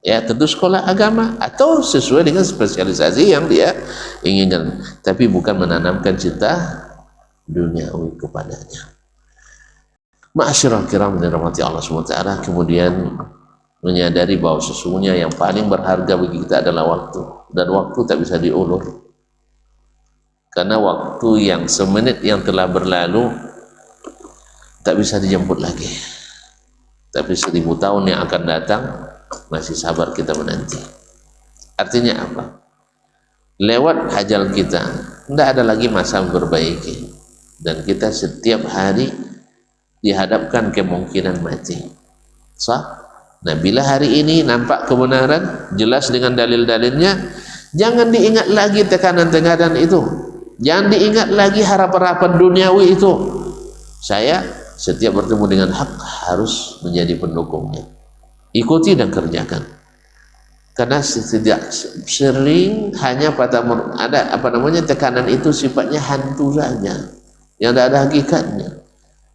ya tentu sekolah agama atau sesuai dengan spesialisasi yang dia inginkan, tapi bukan menanamkan cinta duniawi kepadanya. Ma'asyiral kiram dirahmati Allah SWT, kemudian menyadari bahwa sesungguhnya yang paling berharga bagi kita adalah waktu, dan waktu tak bisa diulur, karena waktu yang semenit yang telah berlalu tak bisa dijemput lagi, tapi 1000 tahun yang akan datang masih sabar kita menanti. Artinya apa? Lewat ajal kita, tidak ada lagi masa memperbaiki, dan kita setiap hari dihadapkan kemungkinan mati. Nah, bila hari ini nampak kebenaran jelas dengan dalil-dalilnya, jangan diingat lagi tekanan-tekanan itu, jangan diingat lagi harapan-harapan duniawi itu. Saya setiap bertemu dengan hak harus menjadi pendukungnya, ikuti dan kerjakan. Karena tidak sering hanya ada tekanan itu sifatnya hantu saja, yang tidak ada hakikatnya.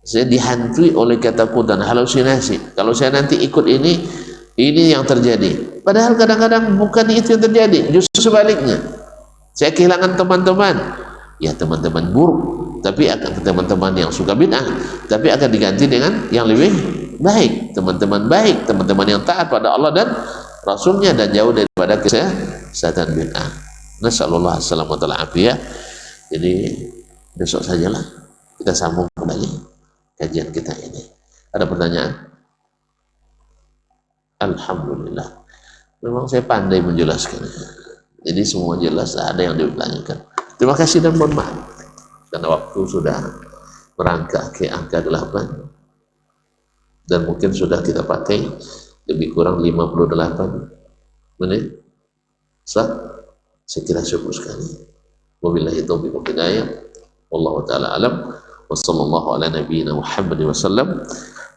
Saya dihantui oleh ketakutan, halusinasi. Kalau saya nanti ikut ini yang terjadi. Padahal kadang-kadang bukan itu yang terjadi, justru sebaliknya. Saya kehilangan teman-teman, ya teman-teman buruk, tapi akan teman-teman yang suka bid'ah, tapi akan diganti dengan yang lebih baik, teman-teman baik, teman-teman yang taat pada Allah dan Rasulnya, dan jauh daripada kesesatan bid'ah. Nasallallahu alaihi wasallam. Jadi besok sajalah kita sambung kembali kajian kita ini. Ada pertanyaan? Alhamdulillah, memang saya pandai menjelaskan, jadi semua jelas, ada yang ditanyakan. Terima kasih dan mohon maaf karena waktu sudah merangkak ke angka 8 dan mungkin sudah kita pakai lebih kurang 58 menit. Saya kira syukur sekali. Wabillahi taufiq wal hidayah. Wallahu taala alam. Wassallallahu ala nabiyyina Muhammad wasallam.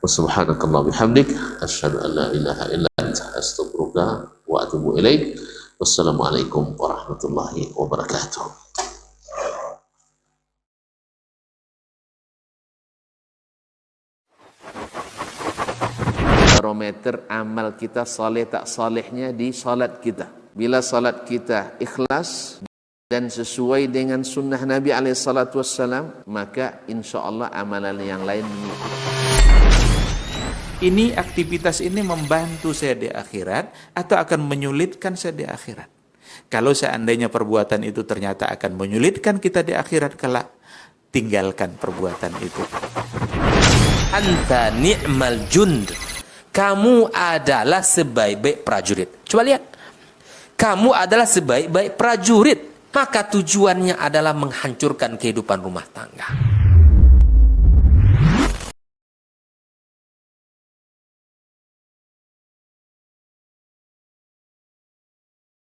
Wa subhanakallah bihamdik asyhadu an la ilaha illa anta astaghfiruka wa atubu ilaik. Wassalamualaikum warahmatullahi wabarakatuh. Barometer amal kita saleh tak salehnya di salat kita. Bila salat kita ikhlas dan sesuai dengan sunnah Nabi SAW, maka insya Allah amalan yang lain mengikuti. Ini aktivitas ini membantu saya di akhirat atau akan menyulitkan saya di akhirat? Kalau seandainya perbuatan itu ternyata akan menyulitkan kita di akhirat kelak, tinggalkan perbuatan itu. Anta ni'mal jund. Kamu adalah sebaik-baik prajurit. Coba lihat. Kamu adalah sebaik-baik prajurit. maka tujuannya adalah menghancurkan kehidupan rumah tangga.